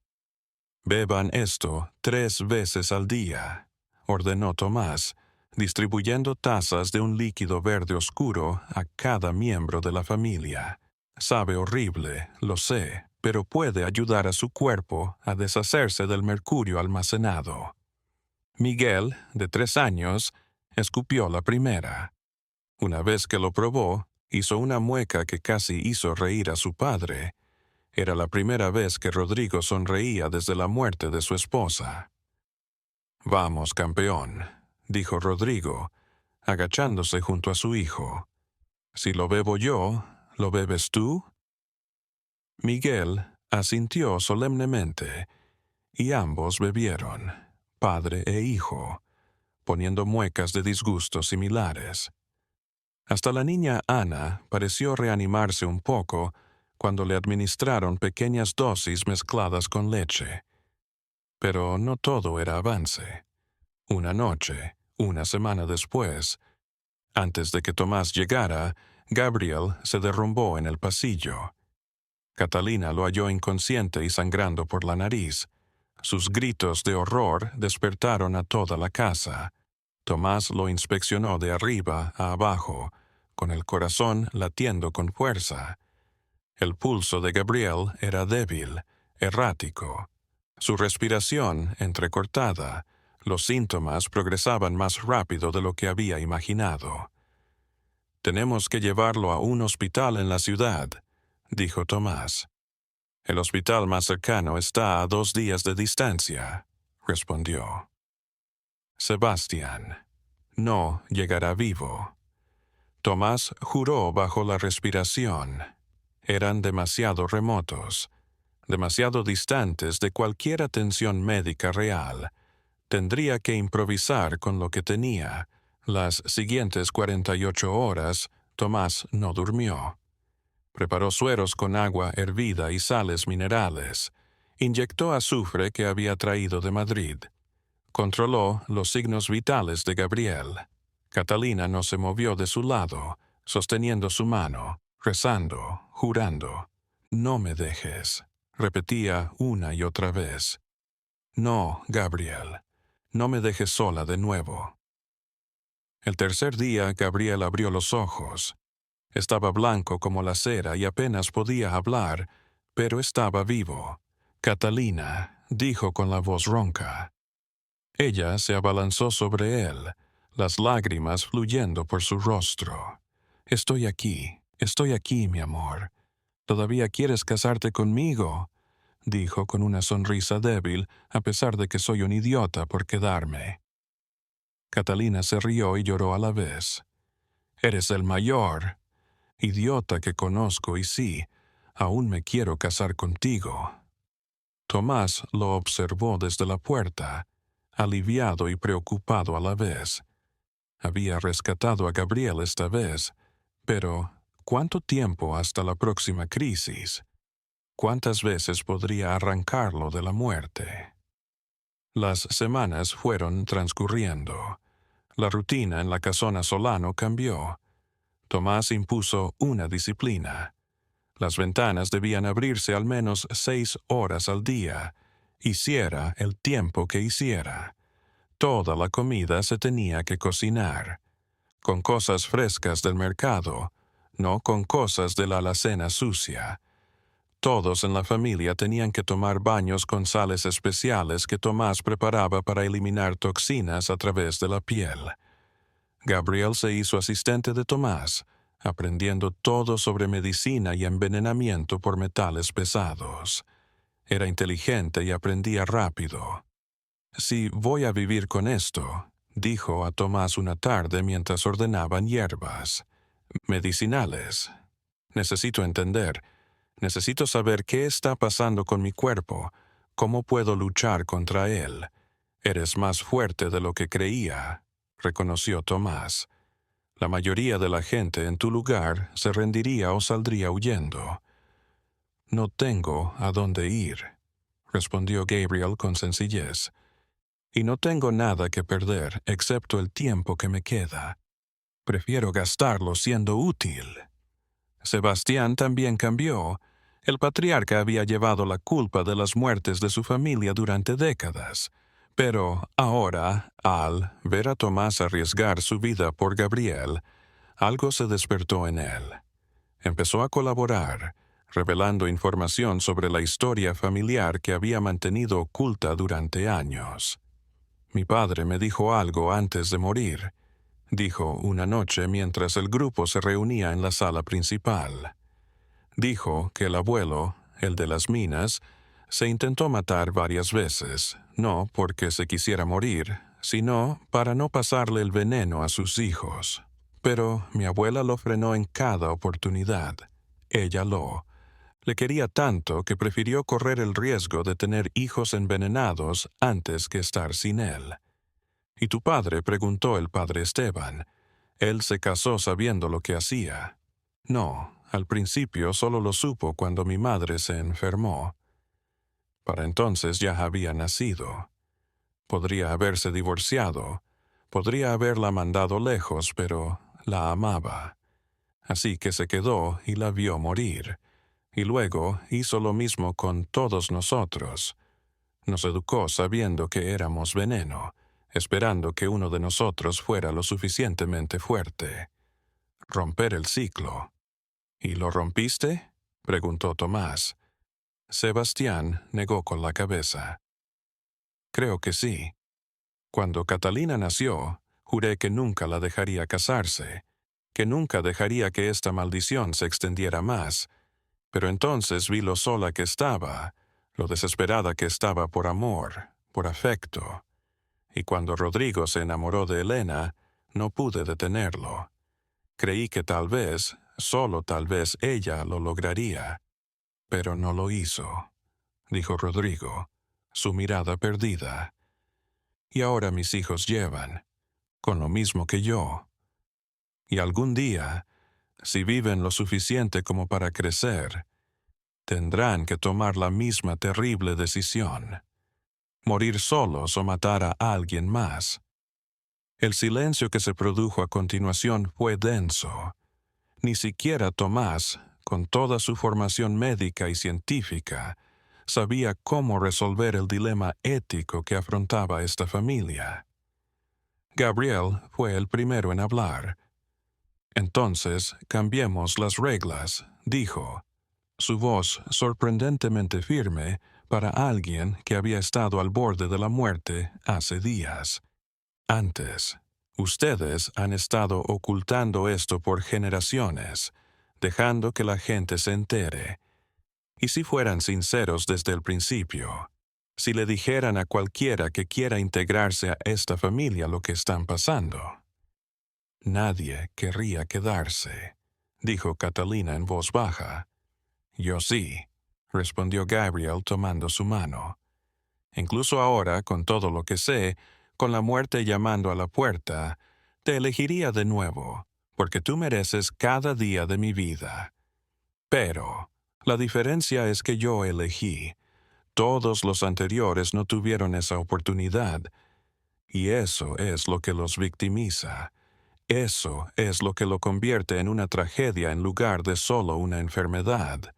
«Beban esto 3 veces al día», ordenó Tomás, distribuyendo tazas de un líquido verde oscuro a cada miembro de la familia. «Sabe horrible, lo sé, pero puede ayudar a su cuerpo a deshacerse del mercurio almacenado». Miguel, de 3 años, escupió la primera. Una vez que lo probó, hizo una mueca que casi hizo reír a su padre. Era la primera vez que Rodrigo sonreía desde la muerte de su esposa. «Vamos, campeón», dijo Rodrigo, agachándose junto a su hijo. «Si lo bebo yo, ¿lo bebes tú?». Miguel asintió solemnemente, y ambos bebieron, padre e hijo, poniendo muecas de disgusto similares. Hasta la niña Ana pareció reanimarse un poco cuando le administraron pequeñas dosis mezcladas con leche. Pero no todo era avance. Una noche, una semana después, antes de que Tomás llegara, Gabriel se derrumbó en el pasillo. Catalina lo halló inconsciente y sangrando por la nariz. Sus gritos de horror despertaron a toda la casa. Tomás lo inspeccionó de arriba a abajo, con el corazón latiendo con fuerza. El pulso de Gabriel era débil, errático. Su respiración entrecortada. Los síntomas progresaban más rápido de lo que había imaginado. «Tenemos que llevarlo a un hospital en la ciudad», dijo Tomás. «El hospital más cercano está a 2 días de distancia», respondió. Sebastián no llegará vivo. Tomás juró bajo la respiración. Eran demasiado remotos, demasiado distantes de cualquier atención médica real. Tendría que improvisar con lo que tenía. Las siguientes 48 horas, Tomás no durmió. Preparó sueros con agua hervida y sales minerales. Inyectó azufre que había traído de Madrid. Controló los signos vitales de Gabriel. Catalina no se movió de su lado, sosteniendo su mano, rezando, jurando. «No me dejes», repetía una y otra vez. «No, Gabriel, no me dejes sola de nuevo». El tercer día, Gabriel abrió los ojos. Estaba blanco como la cera y apenas podía hablar, pero estaba vivo. «Catalina», dijo con la voz ronca. Ella se abalanzó sobre él, las lágrimas fluyendo por su rostro. Estoy aquí, mi amor. ¿Todavía quieres casarte conmigo?», dijo con una sonrisa débil, a pesar de que soy un idiota por quedarme. Catalina se rió y lloró a la vez. «Eres el mayor idiota que conozco y sí, aún me quiero casar contigo». Tomás lo observó desde la puerta, aliviado y preocupado a la vez. Había rescatado a Gabriel esta vez, pero ¿cuánto tiempo hasta la próxima crisis? ¿Cuántas veces podría arrancarlo de la muerte? Las semanas fueron transcurriendo. La rutina en la casona Solano cambió. Tomás impuso una disciplina. Las ventanas debían abrirse al menos 6 horas al día, hiciera el tiempo que hiciera. Toda la comida se tenía que cocinar, con cosas frescas del mercado, no con cosas de la alacena sucia. Todos en la familia tenían que tomar baños con sales especiales que Tomás preparaba para eliminar toxinas a través de la piel. Gabriel se hizo asistente de Tomás, aprendiendo todo sobre medicina y envenenamiento por metales pesados. Era inteligente y aprendía rápido. «Si voy a vivir con esto», dijo a Tomás una tarde mientras ordenaban hierbas medicinales. «Necesito entender. Necesito saber qué está pasando con mi cuerpo, cómo puedo luchar contra él. Eres más fuerte de lo que creía», reconoció Tomás. «La mayoría de la gente en tu lugar se rendiría o saldría huyendo». «No tengo a dónde ir», respondió Gabriel con sencillez. «Y no tengo nada que perder excepto el tiempo que me queda. Prefiero gastarlo siendo útil». Sebastián también cambió. El patriarca había llevado la culpa de las muertes de su familia durante décadas. Pero ahora, al ver a Tomás arriesgar su vida por Gabriel, algo se despertó en él. Empezó a colaborar, revelando información sobre la historia familiar que había mantenido oculta durante años. «Mi padre me dijo algo antes de morir», dijo una noche mientras el grupo se reunía en la sala principal. Dijo que el abuelo, el de las minas, se intentó matar varias veces, no porque se quisiera morir, sino para no pasarle el veneno a sus hijos. Pero mi abuela lo frenó en cada oportunidad. Ella lo Le quería tanto que prefirió correr el riesgo de tener hijos envenenados antes que estar sin él. ¿Y tu padre?, preguntó el padre Esteban. ¿Él se casó sabiendo lo que hacía? No, al principio solo lo supo cuando mi madre se enfermó. Para entonces ya había nacido. Podría haberse divorciado, podría haberla mandado lejos, pero la amaba. Así que se quedó y la vio morir. Y luego hizo lo mismo con todos nosotros. Nos educó sabiendo que éramos veneno, esperando que uno de nosotros fuera lo suficientemente fuerte. Romper el ciclo. ¿Y lo rompiste?, preguntó Tomás. Sebastián negó con la cabeza. Creo que sí. Cuando Catalina nació, juré que nunca la dejaría casarse, que nunca dejaría que esta maldición se extendiera más, pero entonces vi lo sola que estaba, lo desesperada que estaba por amor, por afecto. Y cuando Rodrigo se enamoró de Elena, no pude detenerlo. Creí que tal vez, solo tal vez ella lo lograría. Pero no lo hizo, dijo Rodrigo, su mirada perdida. Y ahora mis hijos llevan, con lo mismo que yo. Y algún día, si viven lo suficiente como para crecer, tendrán que tomar la misma terrible decisión: morir solos o matar a alguien más. El silencio que se produjo a continuación fue denso. Ni siquiera Tomás, con toda su formación médica y científica, sabía cómo resolver el dilema ético que afrontaba esta familia. Gabriel fue el primero en hablar. Entonces, cambiemos las reglas, dijo, su voz sorprendentemente firme para alguien que había estado al borde de la muerte hace días. Antes, ustedes han estado ocultando esto por generaciones, dejando que la gente se entere. Y si fueran sinceros desde el principio, si le dijeran a cualquiera que quiera integrarse a esta familia lo que están pasando. Nadie querría quedarse, dijo Catalina en voz baja. Yo sí, respondió Gabriel tomando su mano. Incluso ahora, con todo lo que sé, con la muerte llamando a la puerta, te elegiría de nuevo, porque tú mereces cada día de mi vida. Pero la diferencia es que yo elegí. Todos los anteriores no tuvieron esa oportunidad, y eso es lo que los victimiza. Eso es lo que lo convierte en una tragedia en lugar de solo una enfermedad.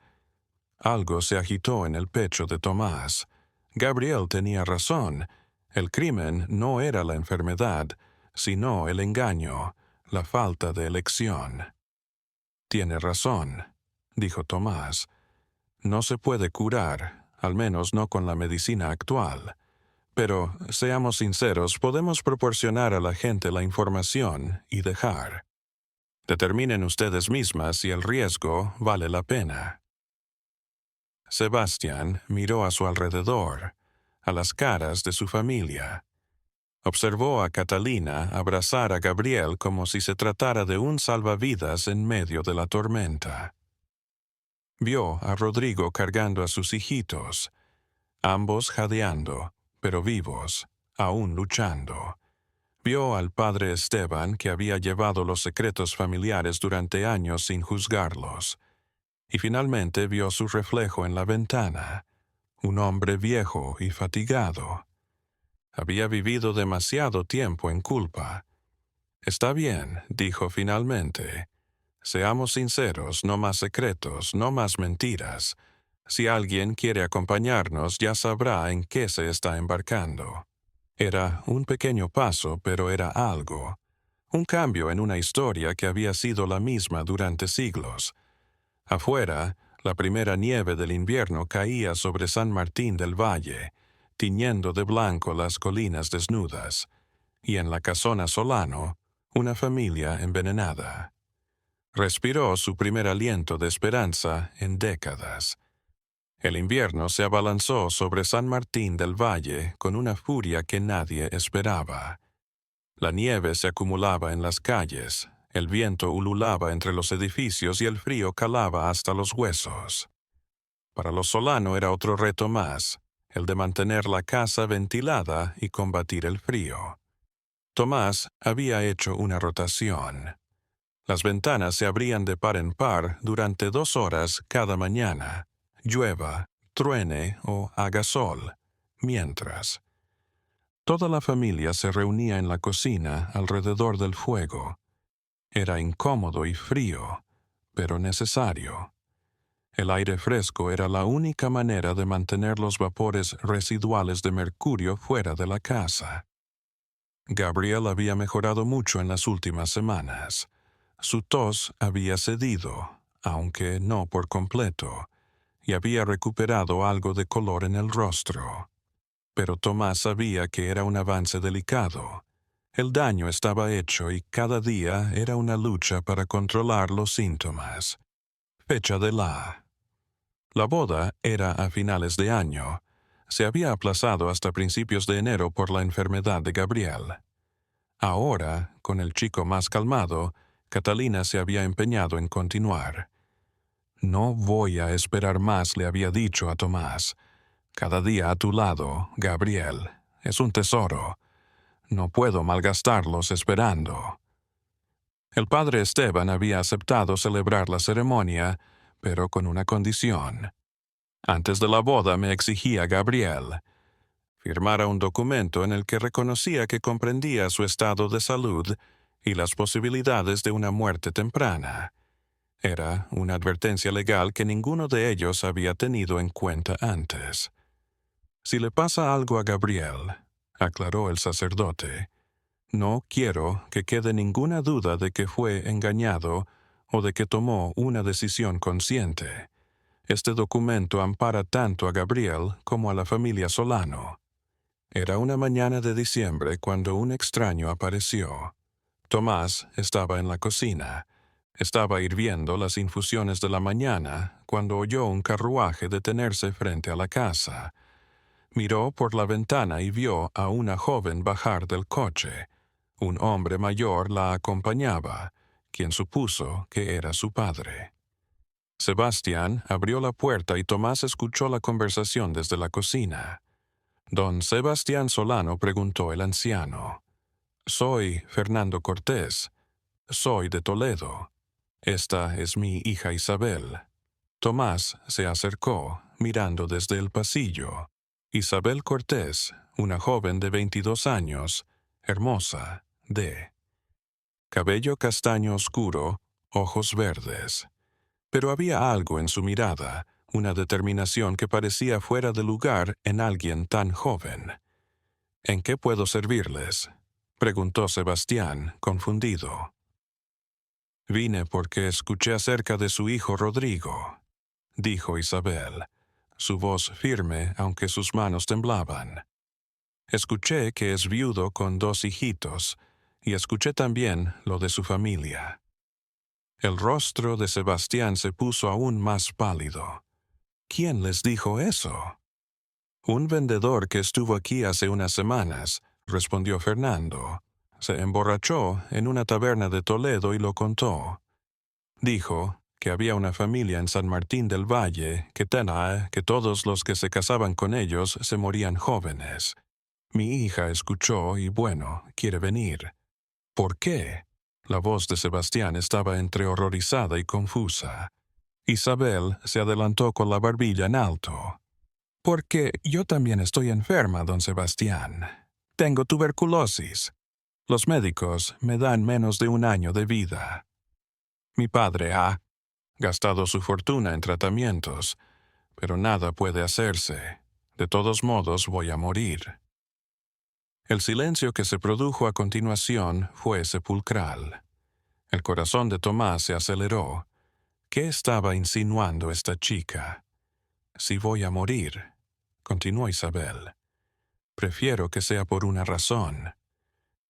Algo se agitó en el pecho de Tomás. Gabriel tenía razón. El crimen no era la enfermedad, sino el engaño, la falta de elección. Tiene razón, dijo Tomás. No se puede curar, al menos no con la medicina actual. Pero, seamos sinceros, podemos proporcionar a la gente la información y dejar. Determinen ustedes mismas si el riesgo vale la pena. Sebastián miró a su alrededor, a las caras de su familia. Observó a Catalina abrazar a Gabriel como si se tratara de un salvavidas en medio de la tormenta. Vio a Rodrigo cargando a sus hijitos, ambos jadeando, pero vivos, aún luchando. Vio al padre Esteban, que había llevado los secretos familiares durante años sin juzgarlos. Y finalmente vio su reflejo en la ventana, un hombre viejo y fatigado. Había vivido demasiado tiempo en culpa. Está bien, dijo finalmente. Seamos sinceros, no más secretos, no más mentiras. Si alguien quiere acompañarnos, ya sabrá en qué se está embarcando. Era un pequeño paso, pero era algo. Un cambio en una historia que había sido la misma durante siglos. Afuera, la primera nieve del invierno caía sobre San Martín del Valle, tiñendo de blanco las colinas desnudas, y en la casona Solano, una familia envenenada. Respiró su primer aliento de esperanza en décadas. El invierno se abalanzó sobre San Martín del Valle con una furia que nadie esperaba. La nieve se acumulaba en las calles, el viento ululaba entre los edificios y el frío calaba hasta los huesos. Para los Solano era otro reto más, el de mantener la casa ventilada y combatir el frío. Tomás había hecho una rotación. Las ventanas se abrían de par en par durante 2 horas cada mañana, llueva, truene o haga sol, mientras toda la familia se reunía en la cocina alrededor del fuego. Era incómodo y frío, pero necesario. El aire fresco era la única manera de mantener los vapores residuales de mercurio fuera de la casa. Gabriel había mejorado mucho en las últimas semanas. Su tos había cedido, aunque no por completo, y había recuperado algo de color en el rostro. Pero Tomás sabía que era un avance delicado. El daño estaba hecho y cada día era una lucha para controlar los síntomas. Fecha de la boda era a finales de año. Se había aplazado hasta principios de enero por la enfermedad de Gabriel. Ahora, con el chico más calmado, Catalina se había empeñado en continuar. «No voy a esperar más», le había dicho a Tomás. «Cada día a tu lado, Gabriel, es un tesoro. No puedo malgastarlos esperando». El padre Esteban había aceptado celebrar la ceremonia, pero con una condición. Antes de la boda me exigía Gabriel firmara un documento en el que reconocía que comprendía su estado de salud y las posibilidades de una muerte temprana. Era una advertencia legal que ninguno de ellos había tenido en cuenta antes. «Si le pasa algo a Gabriel», aclaró el sacerdote, «no quiero que quede ninguna duda de que fue engañado o de que tomó una decisión consciente. Este documento ampara tanto a Gabriel como a la familia Solano». Era una mañana de diciembre cuando un extraño apareció. Tomás estaba en la cocina. Estaba hirviendo las infusiones de la mañana cuando oyó un carruaje detenerse frente a la casa. Miró por la ventana y vio a una joven bajar del coche. Un hombre mayor la acompañaba, quien supuso que era su padre. Sebastián abrió la puerta y Tomás escuchó la conversación desde la cocina. «Don Sebastián Solano», preguntó el anciano. «Soy Fernando Cortés. Soy de Toledo. Esta es mi hija Isabel». Tomás se acercó, mirando desde el pasillo. Isabel Cortés, una joven de 22 años, hermosa, de cabello castaño oscuro, ojos verdes. Pero había algo en su mirada, una determinación que parecía fuera de lugar en alguien tan joven. «¿En qué puedo servirles?», preguntó Sebastián, confundido. «Vine porque escuché acerca de su hijo Rodrigo», dijo Isabel, su voz firme aunque sus manos temblaban. «Escuché que es viudo con 2 hijitos, y escuché también lo de su familia». El rostro de Sebastián se puso aún más pálido. «¿Quién les dijo eso?» «Un vendedor que estuvo aquí hace unas semanas», respondió Fernando. «Se emborrachó en una taberna de Toledo y lo contó. Dijo que había una familia en San Martín del Valle que todos los que se casaban con ellos se morían jóvenes. Mi hija escuchó y, bueno, quiere venir». «¿Por qué?» La voz de Sebastián estaba entre horrorizada y confusa. Isabel se adelantó con la barbilla en alto. «Porque yo también estoy enferma, don Sebastián. Tengo tuberculosis. Los médicos me dan menos de 1 año de vida. Mi padre ha gastado su fortuna en tratamientos, pero nada puede hacerse. De todos modos voy a morir». El silencio que se produjo a continuación fue sepulcral. El corazón de Tomás se aceleró. ¿Qué estaba insinuando esta chica? «Si voy a morir», continuó Isabel, «prefiero que sea por una razón.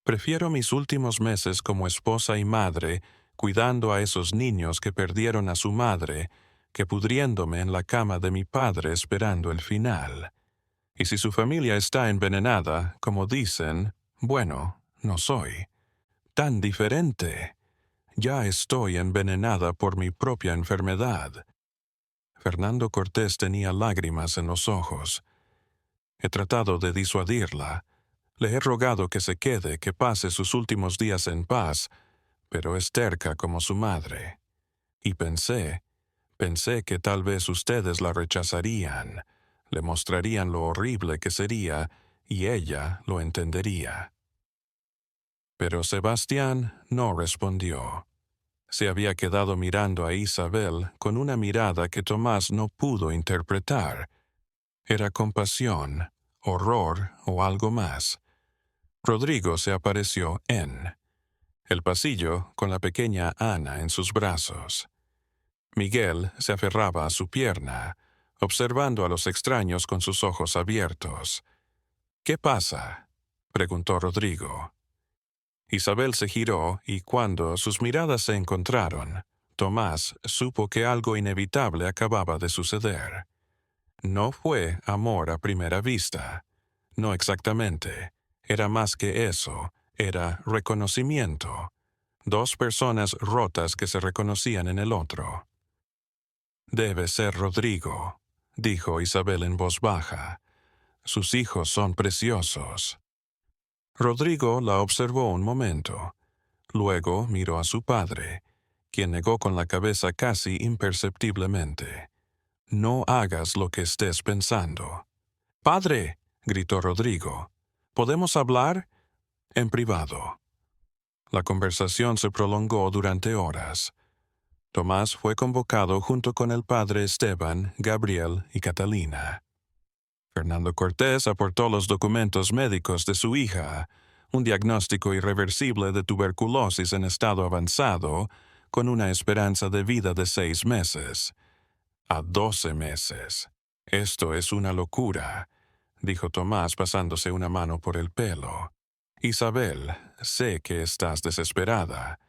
Prefiero mis últimos meses como esposa y madre, cuidando a esos niños que perdieron a su madre, que pudriéndome en la cama de mi padre esperando el final. Y si su familia está envenenada, como dicen, bueno, no soy tan diferente. Ya estoy envenenada por mi propia enfermedad». Fernando Cortés tenía lágrimas en los ojos. He tratado de disuadirla. Le he rogado que se quede, que pase sus últimos días en paz, pero es terca como su madre. Y pensé que tal vez ustedes la rechazarían, le mostrarían lo horrible que sería, y ella lo entendería. Pero Sebastián no respondió. Se había quedado mirando a Isabel con una mirada que Tomás no pudo interpretar. Era compasión, horror o algo más. Rodrigo se apareció en el pasillo con la pequeña Ana en sus brazos. Miguel se aferraba a su pierna, observando a los extraños con sus ojos abiertos. «¿Qué pasa?», preguntó Rodrigo. Isabel se giró y cuando sus miradas se encontraron, Tomás supo que algo inevitable acababa de suceder. No fue amor a primera vista. No exactamente. Era más que eso. Era reconocimiento. Dos personas rotas que se reconocían en el otro. «Debe ser Rodrigo», dijo Isabel en voz baja. «Sus hijos son preciosos». Rodrigo la observó un momento. Luego miró a su padre, quien negó con la cabeza casi imperceptiblemente. «No hagas lo que estés pensando». «¡Padre!», gritó Rodrigo. «¿Podemos hablar?» «En privado». La conversación se prolongó durante horas. Tomás fue convocado junto con el padre Esteban, Gabriel y Catalina. Fernando Cortés aportó los documentos médicos de su hija, un diagnóstico irreversible de tuberculosis en estado avanzado, con una esperanza de vida de 6 meses. A 12 meses. «Esto es una locura», dijo Tomás pasándose una mano por el pelo. «Isabel, sé que estás desesperada,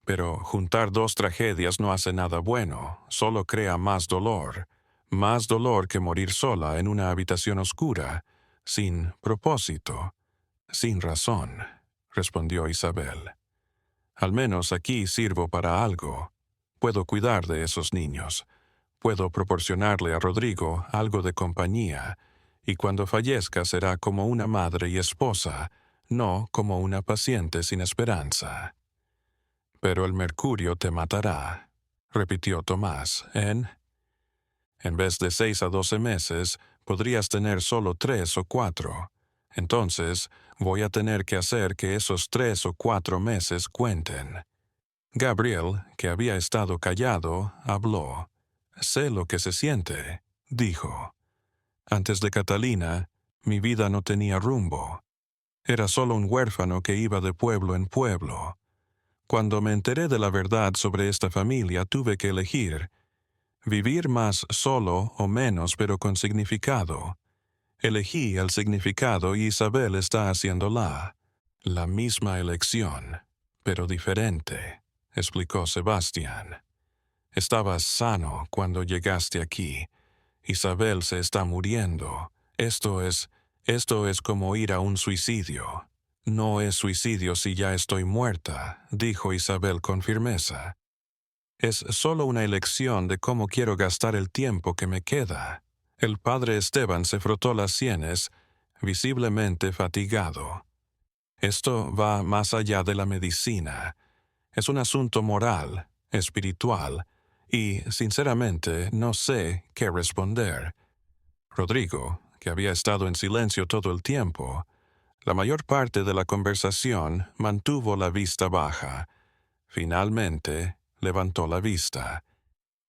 pero juntar 2 tragedias no hace nada bueno, solo crea más dolor que morir sola en una habitación oscura, sin propósito, sin razón», respondió Isabel. «Al menos aquí sirvo para algo. Puedo cuidar de esos niños. Puedo proporcionarle a Rodrigo algo de compañía, y cuando fallezca será como una madre y esposa, no como una paciente sin esperanza». «Pero el mercurio te matará», repitió Tomás. En vez de 6 a 12 meses, podrías tener solo 3 o 4. Entonces, voy a tener que hacer que esos 3 o 4 meses cuenten». Gabriel, que había estado callado, habló. «Sé lo que se siente», dijo. «Antes de Catalina, mi vida no tenía rumbo. Era solo un huérfano que iba de pueblo en pueblo. Cuando me enteré de la verdad sobre esta familia, tuve que elegir. Vivir más solo o menos, pero con significado. Elegí el significado y Isabel está haciéndola. La misma elección, pero diferente», explicó Sebastián. «Estabas sano cuando llegaste aquí. Isabel se está muriendo. Esto es como ir a un suicidio». «No es suicidio si ya estoy muerta», dijo Isabel con firmeza. «Es solo una elección de cómo quiero gastar el tiempo que me queda». El padre Esteban se frotó las sienes, visiblemente fatigado. «Esto va más allá de la medicina. Es un asunto moral, espiritual, y, sinceramente, no sé qué responder». Rodrigo, que había estado en silencio todo el tiempo, la mayor parte de la conversación mantuvo la vista baja. Finalmente, levantó la vista.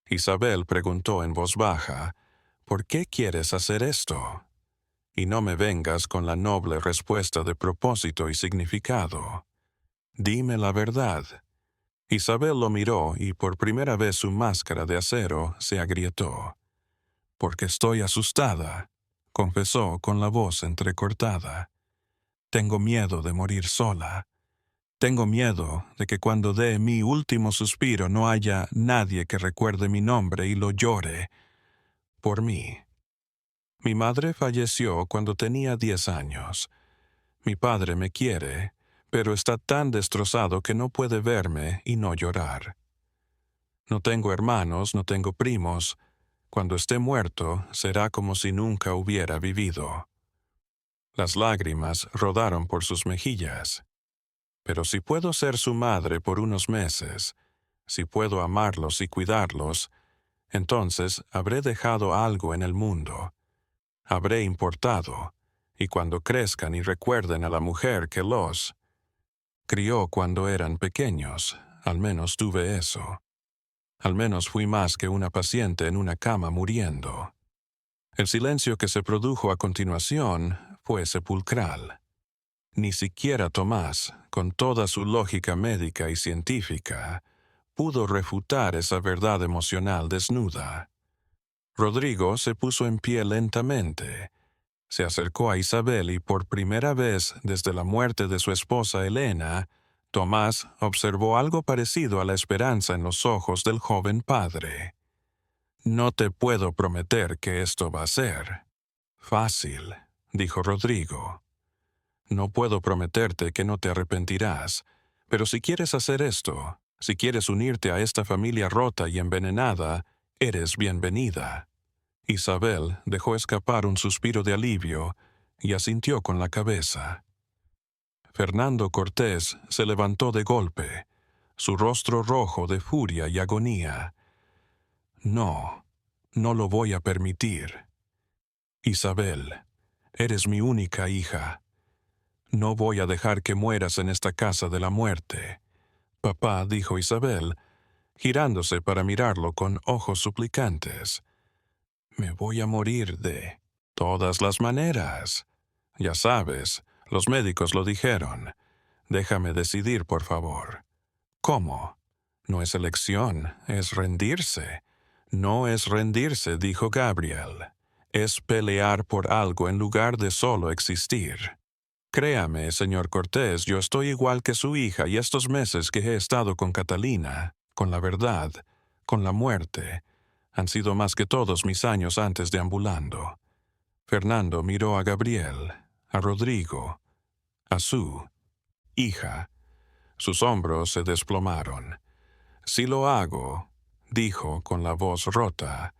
Isabel preguntó en voz baja, «¿Por qué quieres hacer esto?» Y no me vengas con la noble respuesta de propósito y significado. Dime la verdad. Isabel lo miró y por primera vez su máscara de acero se agrietó. «Porque estoy asustada», confesó con la voz entrecortada. «Tengo miedo de morir sola. Tengo miedo de que cuando dé mi último suspiro no haya nadie que recuerde mi nombre y lo llore por mí. Mi madre falleció cuando tenía 10 años. Mi padre me quiere, pero está tan destrozado que no puede verme y no llorar. No tengo hermanos, no tengo primos. Cuando esté muerto, será como si nunca hubiera vivido. Las lágrimas rodaron por sus mejillas. Pero si puedo ser su madre por unos meses, si puedo amarlos y cuidarlos, entonces habré dejado algo en el mundo. Habré importado, y cuando crezcan y recuerden a la mujer que los crió cuando eran pequeños, al menos tuve eso. Al menos fui más que una paciente en una cama muriendo. El silencio que se produjo a continuación fue sepulcral. Ni siquiera Tomás, con toda su lógica médica y científica, pudo refutar esa verdad emocional desnuda. Rodrigo se puso en pie lentamente. Se acercó a Isabel y por primera vez desde la muerte de su esposa Elena, Tomás observó algo parecido a la esperanza en los ojos del joven padre. «No te puedo prometer que esto va a ser fácil», dijo Rodrigo. «No puedo prometerte que no te arrepentirás, pero si quieres hacer esto, si quieres unirte a esta familia rota y envenenada, eres bienvenida». Isabel dejó escapar un suspiro de alivio y asintió con la cabeza. Fernando Cortés se levantó de golpe, su rostro rojo de furia y agonía. «No, no lo voy a permitir. Isabel, eres mi única hija. No voy a dejar que mueras en esta casa de la muerte». «Papá», dijo Isabel, girándose para mirarlo con ojos suplicantes. «Me voy a morir de todas las maneras. Ya sabes, los médicos lo dijeron. Déjame decidir, por favor». «¿Cómo? No es elección, es rendirse». «No es rendirse», dijo Gabriel. «Es pelear por algo en lugar de solo existir». «Créame, señor Cortés, yo estoy igual que su hija y estos meses que he estado con Catalina, con la verdad, con la muerte, han sido más que todos mis años antes deambulando». Fernando miró a Gabriel, a Rodrigo, a su hija. Sus hombros se desplomaron. «Si lo hago», dijo con la voz rota,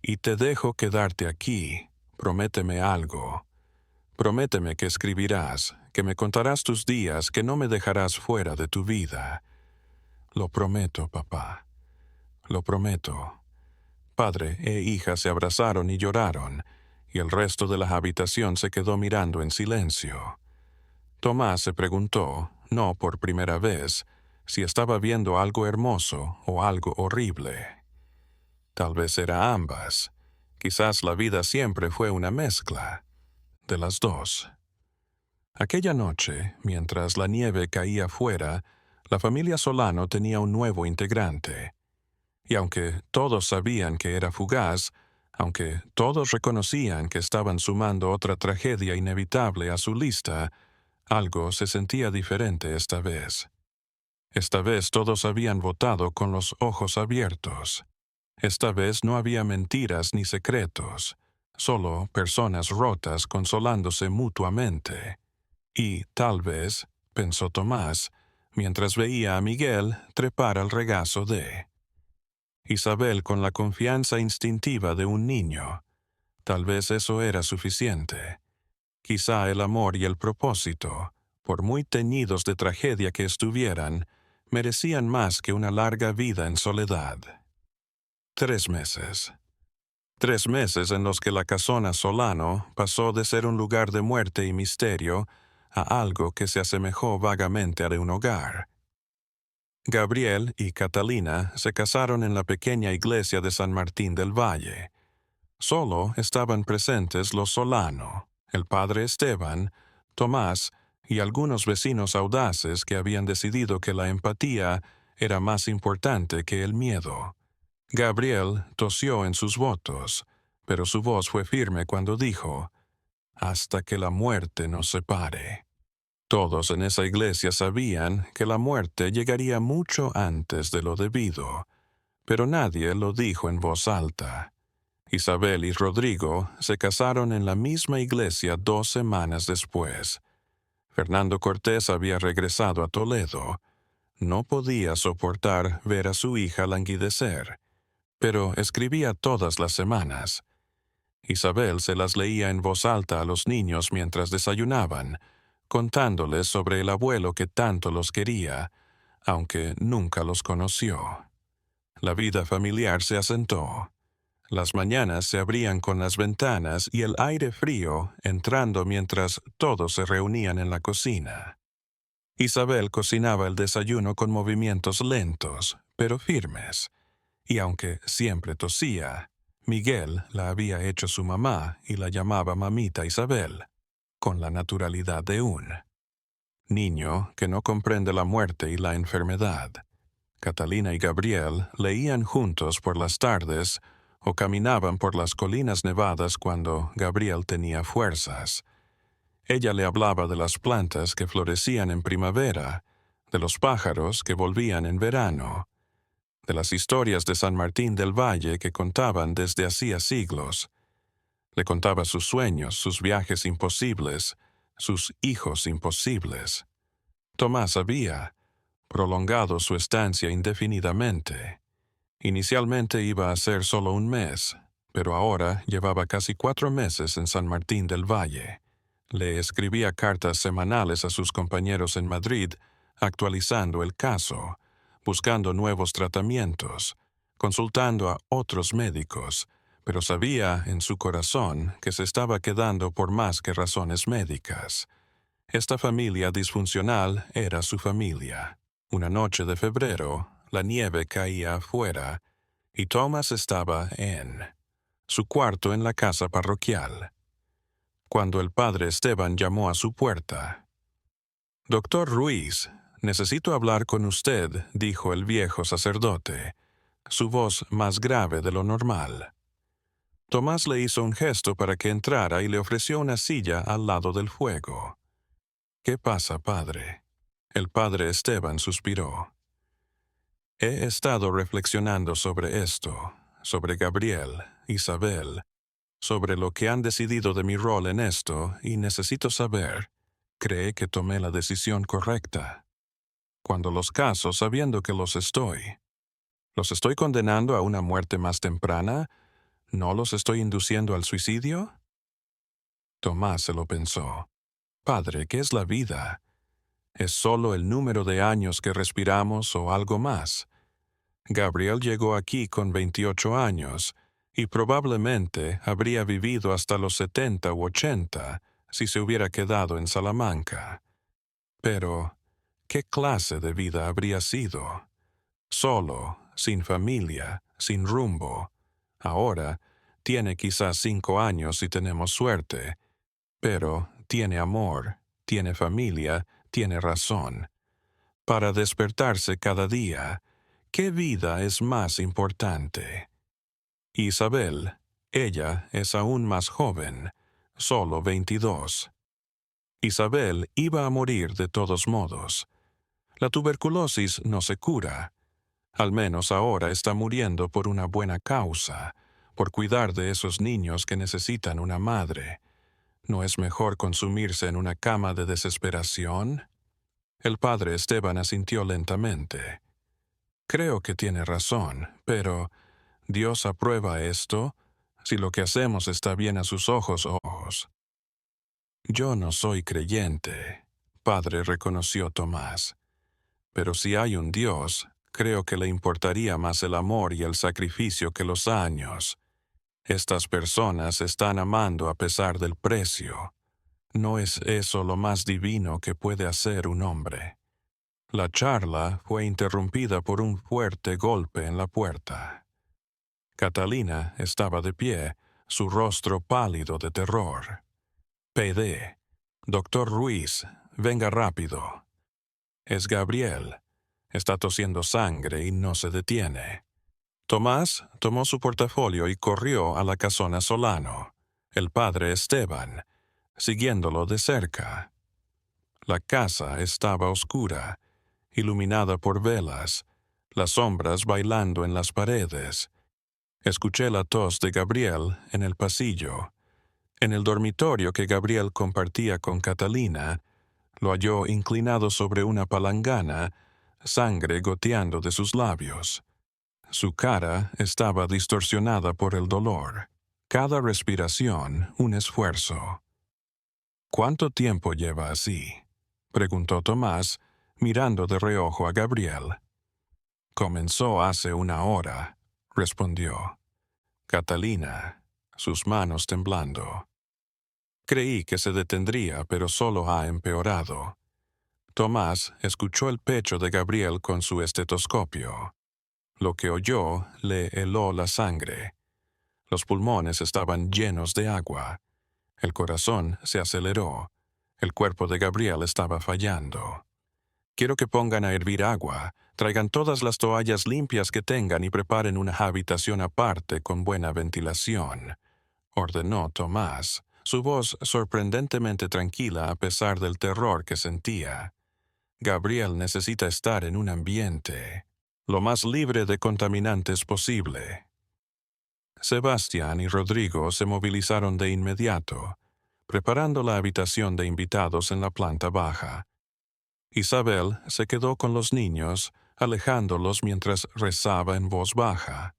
«y te dejo quedarte aquí, prométeme algo. Prométeme que escribirás, que me contarás tus días, que no me dejarás fuera de tu vida». «Lo prometo, papá. Lo prometo». Padre e hija se abrazaron y lloraron, y el resto de la habitación se quedó mirando en silencio. Tomás se preguntó, no por primera vez, si estaba viendo algo hermoso o algo horrible. Tal vez era ambas. Quizás la vida siempre fue una mezcla de las dos. Aquella noche, mientras la nieve caía fuera, la familia Solano tenía un nuevo integrante. Y aunque todos sabían que era fugaz, aunque todos reconocían que estaban sumando otra tragedia inevitable a su lista, algo se sentía diferente esta vez. Esta vez todos habían votado con los ojos abiertos. Esta vez no había mentiras ni secretos, solo personas rotas consolándose mutuamente. Y, tal vez, pensó Tomás, mientras veía a Miguel trepar al regazo de Isabel con la confianza instintiva de un niño. Tal vez eso era suficiente. Quizá el amor y el propósito, por muy teñidos de tragedia que estuvieran, merecían más que una larga vida en soledad. 3 meses. 3 meses en los que la casona Solano pasó de ser un lugar de muerte y misterio a algo que se asemejó vagamente a de un hogar. Gabriel y Catalina se casaron en la pequeña iglesia de San Martín del Valle. Solo estaban presentes los Solano, el padre Esteban, Tomás y algunos vecinos audaces que habían decidido que la empatía era más importante que el miedo. Gabriel tosió en sus votos, pero su voz fue firme cuando dijo, «Hasta que la muerte nos separe». Todos en esa iglesia sabían que la muerte llegaría mucho antes de lo debido, pero nadie lo dijo en voz alta. Isabel y Rodrigo se casaron en la misma iglesia 2 semanas después. Fernando Cortés había regresado a Toledo. No podía soportar ver a su hija languidecer. pero escribía todas las semanas. Isabel se las leía en voz alta a los niños mientras desayunaban, contándoles sobre el abuelo que tanto los quería, aunque nunca los conoció. La vida familiar se asentó. Las mañanas se abrían con las ventanas y el aire frío entrando mientras todos se reunían en la cocina. Isabel cocinaba el desayuno con movimientos lentos, pero firmes, y aunque siempre tosía, Miguel la había hecho su mamá y la llamaba mamita Isabel, con la naturalidad de un niño que no comprende la muerte y la enfermedad. Catalina y Gabriel leían juntos por las tardes o caminaban por las colinas nevadas cuando Gabriel tenía fuerzas. Ella le hablaba de las plantas que florecían en primavera, de los pájaros que volvían en verano, de las historias de San Martín del Valle que contaban desde hacía siglos. Le contaba sus sueños, sus viajes imposibles, sus hijos imposibles. Tomás había prolongado su estancia indefinidamente. Inicialmente iba a ser solo un mes, pero ahora llevaba casi 4 meses en San Martín del Valle. Le escribía cartas semanales a sus compañeros en Madrid, actualizando el caso, buscando nuevos tratamientos, consultando a otros médicos, pero sabía en su corazón que se estaba quedando por más que razones médicas. Esta familia disfuncional era su familia. Una noche de febrero, la nieve caía afuera, y Thomas estaba en su cuarto en la casa parroquial, cuando el padre Esteban llamó a su puerta. «Doctor Ruiz, necesito hablar con usted», dijo el viejo sacerdote, su voz más grave de lo normal. Tomás le hizo un gesto para que entrara y le ofreció una silla al lado del fuego. «¿Qué pasa, padre?». El padre Esteban suspiró. «He estado reflexionando sobre esto, sobre Gabriel, Isabel, sobre lo que han decidido de mi rol en esto, y necesito saber, ¿cree que tomé la decisión correcta? Cuando los caso, sabiendo que los estoy condenando a una muerte más temprana, ¿no los estoy induciendo al suicidio?» Tomás se lo pensó. «Padre, ¿qué es la vida? ¿Es solo el número de años que respiramos o algo más? Gabriel llegó aquí con 28 años y probablemente habría vivido hasta los 70 u 80 si se hubiera quedado en Salamanca. Pero, ¿qué clase de vida habría sido? Solo, sin familia, sin rumbo. Ahora, tiene quizás 5 años si tenemos suerte, pero tiene amor, tiene familia, tiene razón. Para despertarse cada día, ¿qué vida es más importante? Isabel, ella es aún más joven, solo 22. Isabel iba a morir de todos modos. La tuberculosis no se cura. Al menos ahora está muriendo por una buena causa, por cuidar de esos niños que necesitan una madre. ¿No es mejor consumirse en una cama de desesperación? El padre Esteban asintió lentamente. «Creo que tiene razón, pero ¿Dios aprueba esto si lo que hacemos está bien a sus ojos?» «Yo no soy creyente», padre, reconoció Tomás. «Pero si hay un Dios, creo que le importaría más el amor y el sacrificio que los años. Estas personas están amando a pesar del precio. ¿No es eso lo más divino que puede hacer un hombre?» La charla fue interrumpida por un fuerte golpe en la puerta. Catalina estaba de pie, su rostro pálido de terror. «PD, doctor Ruiz, venga rápido. Es Gabriel. Está tosiendo sangre y no se detiene». Tomás tomó su portafolio y corrió a la casona Solano, el padre Esteban, siguiéndolo de cerca. La casa estaba oscura, iluminada por velas, las sombras bailando en las paredes. Escuché la tos de Gabriel en el pasillo. En el dormitorio que Gabriel compartía con Catalina, lo halló inclinado sobre una palangana, sangre goteando de sus labios. Su cara estaba distorsionada por el dolor. Cada respiración un esfuerzo. ¿Cuánto tiempo lleva así?, preguntó Tomás, mirando de reojo a Gabriel. Comenzó hace 1 hora, respondió Catalina, sus manos temblando. Creí que se detendría, pero solo ha empeorado. Tomás escuchó el pecho de Gabriel con su estetoscopio. Lo que oyó le heló la sangre. Los pulmones estaban llenos de agua. El corazón se aceleró. El cuerpo de Gabriel estaba fallando. Quiero que pongan a hervir agua, traigan todas las toallas limpias que tengan y preparen una habitación aparte con buena ventilación, ordenó Tomás, su voz sorprendentemente tranquila a pesar del terror que sentía. Gabriel necesita estar en un ambiente lo más libre de contaminantes posible. Sebastián y Rodrigo se movilizaron de inmediato, preparando la habitación de invitados en la planta baja. Isabel se quedó con los niños, alejándolos mientras rezaba en voz baja.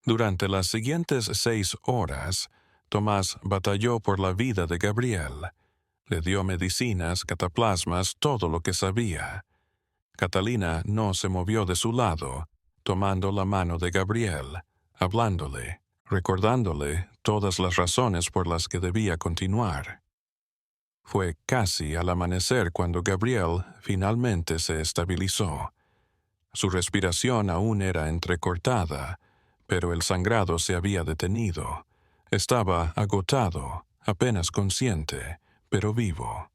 Durante las siguientes 6 horas, Tomás batalló por la vida de Gabriel. Le dio medicinas, cataplasmas, todo lo que sabía. Catalina no se movió de su lado, tomando la mano de Gabriel, hablándole, recordándole todas las razones por las que debía continuar. Fue casi al amanecer cuando Gabriel finalmente se estabilizó. Su respiración aún era entrecortada, pero el sangrado se había detenido. Estaba agotado, apenas consciente, pero vivo.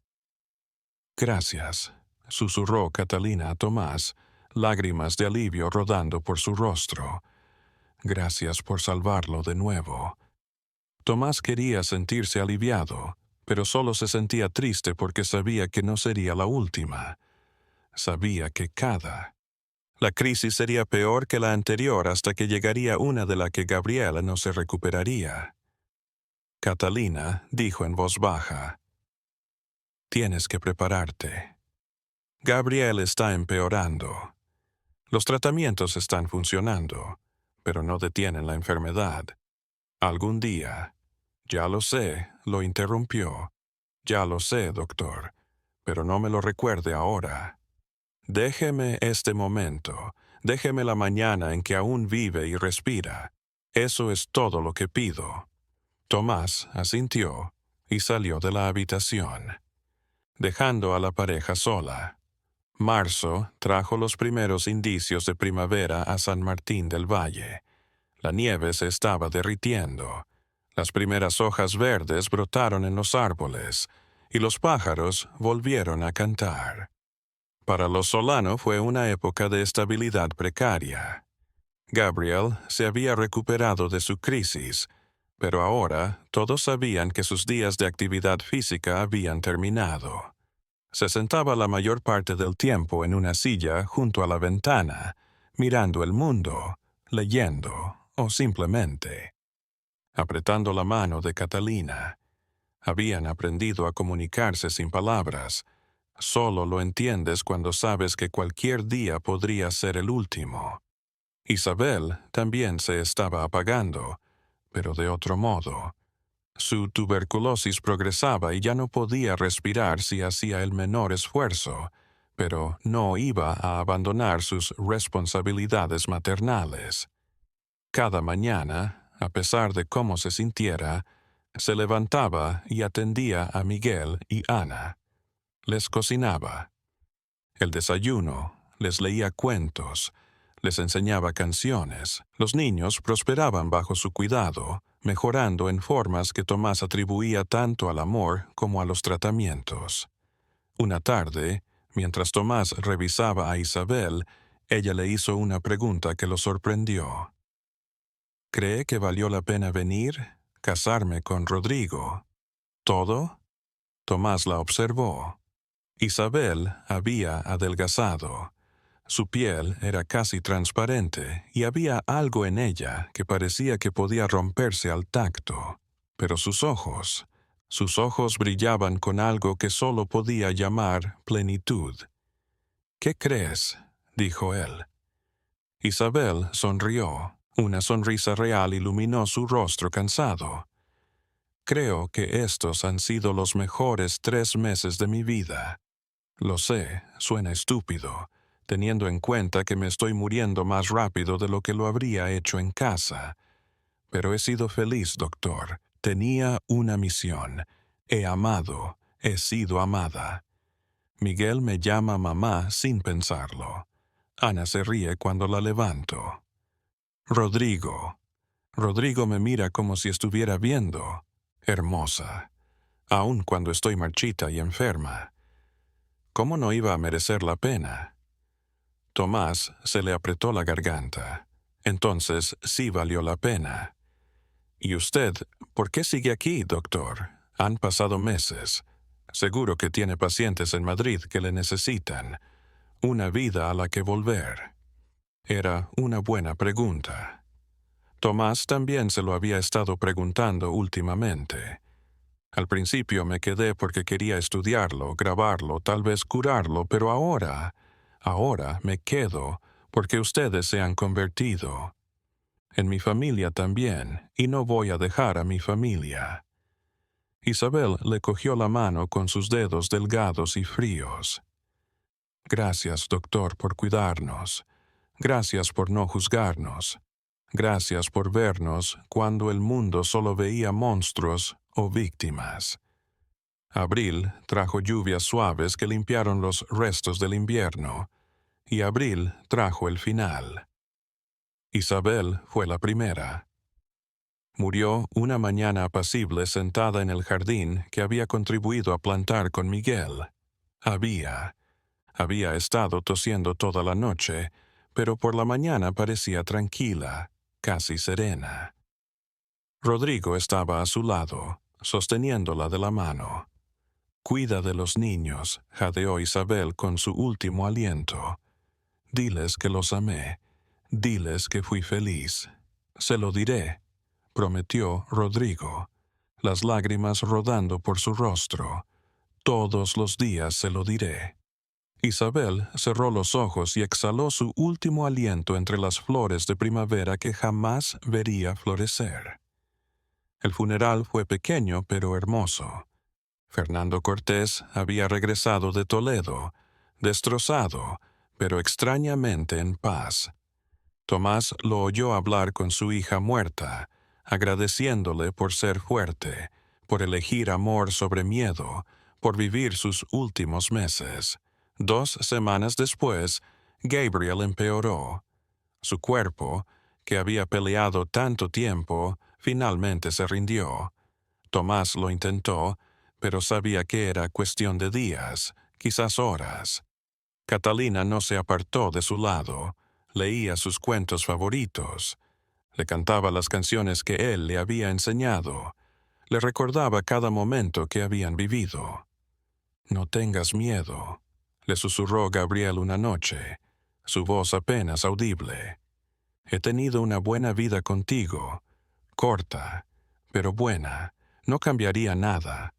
«Gracias», susurró Catalina a Tomás, lágrimas de alivio rodando por su rostro. «Gracias por salvarlo de nuevo». Tomás quería sentirse aliviado, pero solo se sentía triste porque sabía que no sería la última. Sabía que la crisis sería peor que la anterior hasta que llegaría una de la que Gabriela no se recuperaría. Catalina dijo en voz baja: «Tienes que prepararte. Gabriel está empeorando. Los tratamientos están funcionando, pero no detienen la enfermedad. Algún día». «Ya lo sé», lo interrumpió. «Ya lo sé, doctor, pero no me lo recuerde ahora. Déjeme este momento, déjeme la mañana en que aún vive y respira. Eso es todo lo que pido». Tomás asintió y salió de la habitación, dejando a la pareja sola. Marzo trajo los primeros indicios de primavera a San Martín del Valle. La nieve se estaba derritiendo. Las primeras hojas verdes brotaron en los árboles, y los pájaros volvieron a cantar. Para los Solano fue una época de estabilidad precaria. Gabriel se había recuperado de su crisis, pero ahora todos sabían que sus días de actividad física habían terminado. Se sentaba la mayor parte del tiempo en una silla junto a la ventana, mirando el mundo, leyendo o simplemente apretando la mano de Catalina. Habían aprendido a comunicarse sin palabras. Solo lo entiendes cuando sabes que cualquier día podría ser el último. Isabel también se estaba apagando, pero de otro modo. Su tuberculosis progresaba y ya no podía respirar si hacía el menor esfuerzo, pero no iba a abandonar sus responsabilidades maternales. Cada mañana, a pesar de cómo se sintiera, se levantaba y atendía a Miguel y Ana. Les cocinaba el desayuno, les leía cuentos, les enseñaba canciones. Los niños prosperaban bajo su cuidado, mejorando en formas que Tomás atribuía tanto al amor como a los tratamientos. Una tarde, mientras Tomás revisaba a Isabel, ella le hizo una pregunta que lo sorprendió. «¿Cree que valió la pena venir, casarme con Rodrigo? ¿Todo?» Tomás la observó. Isabel había adelgazado. Su piel era casi transparente y había algo en ella que parecía que podía romperse al tacto. Pero sus ojos brillaban con algo que solo podía llamar plenitud. «¿Qué crees?», dijo él. Isabel sonrió. Una sonrisa real iluminó su rostro cansado. Creo que estos han sido los mejores 3 meses de mi vida. Lo sé, suena estúpido, teniendo en cuenta que me estoy muriendo más rápido de lo que lo habría hecho en casa. Pero he sido feliz, doctor. Tenía una misión. He amado. He sido amada. Miguel me llama mamá sin pensarlo. Ana se ríe cuando la levanto. Rodrigo. Rodrigo me mira como si estuviera viendo. Hermosa. Aun cuando estoy marchita y enferma. ¿Cómo no iba a merecer la pena? Tomás se le apretó la garganta. Entonces sí valió la pena. ¿Y usted, por qué sigue aquí, doctor? Han pasado meses. Seguro que tiene pacientes en Madrid que le necesitan. Una vida a la que volver. Era una buena pregunta. Tomás también se lo había estado preguntando últimamente. Al principio me quedé porque quería estudiarlo, grabarlo, tal vez curarlo, pero ahora me quedo porque ustedes se han convertido. En mi familia también, y no voy a dejar a mi familia. Isabel le cogió la mano con sus dedos delgados y fríos. Gracias, doctor, por cuidarnos. Gracias por no juzgarnos. Gracias por vernos cuando el mundo solo veía monstruos o víctimas. Abril trajo lluvias suaves que limpiaron los restos del invierno, y abril trajo el final. Isabel fue la primera. Murió una mañana apacible sentada en el jardín que había contribuido a plantar con Miguel. Había estado tosiendo toda la noche, pero por la mañana parecía tranquila, casi serena. Rodrigo estaba a su lado, sosteniéndola de la mano. Cuida de los niños, jadeó Isabel con su último aliento. Diles que los amé, diles que fui feliz. Se lo diré, prometió Rodrigo, las lágrimas rodando por su rostro. Todos los días se lo diré. Isabel cerró los ojos y exhaló su último aliento entre las flores de primavera que jamás vería florecer. El funeral fue pequeño pero hermoso. Fernando Cortés había regresado de Toledo, destrozado, pero extrañamente en paz. Tomás lo oyó hablar con su hija muerta, agradeciéndole por ser fuerte, por elegir amor sobre miedo, por vivir sus últimos meses. 2 semanas después, Gabriel empeoró. Su cuerpo, que había peleado tanto tiempo, finalmente se rindió. Tomás lo intentó, pero sabía que era cuestión de días, quizás horas. Catalina no se apartó de su lado. Leía sus cuentos favoritos. Le cantaba las canciones que él le había enseñado. Le recordaba cada momento que habían vivido. «No tengas miedo», le susurró Gabriel una noche, su voz apenas audible. «He tenido una buena vida contigo, corta, pero buena. No cambiaría nada».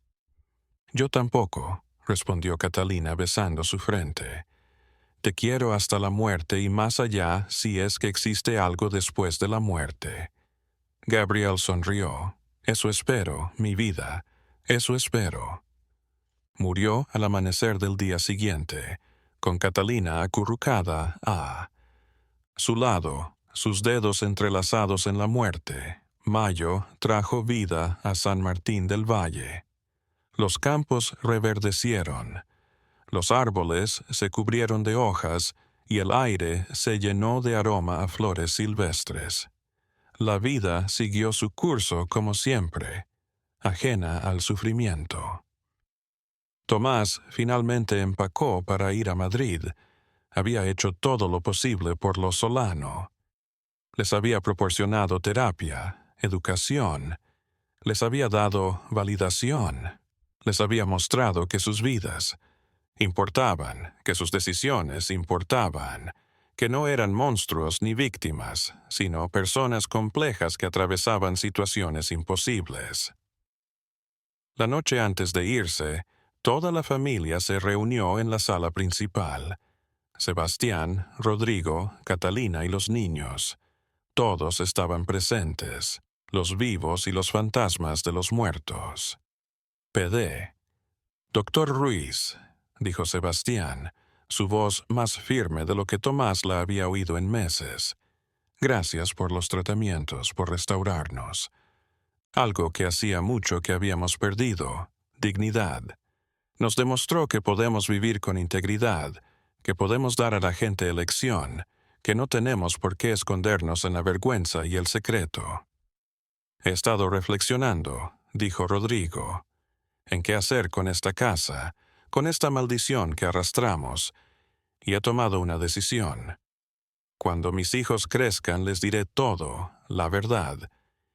«Yo tampoco», respondió Catalina besando su frente. «Te quiero hasta la muerte y más allá si es que existe algo después de la muerte». Gabriel sonrió. «Eso espero, mi vida. Eso espero». Murió al amanecer del día siguiente, con Catalina acurrucada a su lado, sus dedos entrelazados en la muerte. Mayo trajo vida a San Martín del Valle. Los campos reverdecieron. Los árboles se cubrieron de hojas y el aire se llenó de aroma a flores silvestres. La vida siguió su curso como siempre, ajena al sufrimiento. Tomás finalmente empacó para ir a Madrid. Había hecho todo lo posible por los Solano. Les había proporcionado terapia, educación. Les había dado validación. Les había mostrado que sus vidas importaban, que sus decisiones importaban, que no eran monstruos ni víctimas, sino personas complejas que atravesaban situaciones imposibles. La noche antes de irse, toda la familia se reunió en la sala principal. Sebastián, Rodrigo, Catalina y los niños. Todos estaban presentes, los vivos y los fantasmas de los muertos. PD. Doctor Ruiz, dijo Sebastián, su voz más firme de lo que Tomás la había oído en meses. Gracias por los tratamientos, por restaurarnos. Algo que hacía mucho que habíamos perdido, dignidad. Nos demostró que podemos vivir con integridad, que podemos dar a la gente elección, que no tenemos por qué escondernos en la vergüenza y el secreto. He estado reflexionando, dijo Rodrigo, en qué hacer con esta casa, con esta maldición que arrastramos, y he tomado una decisión. Cuando mis hijos crezcan les diré todo, la verdad,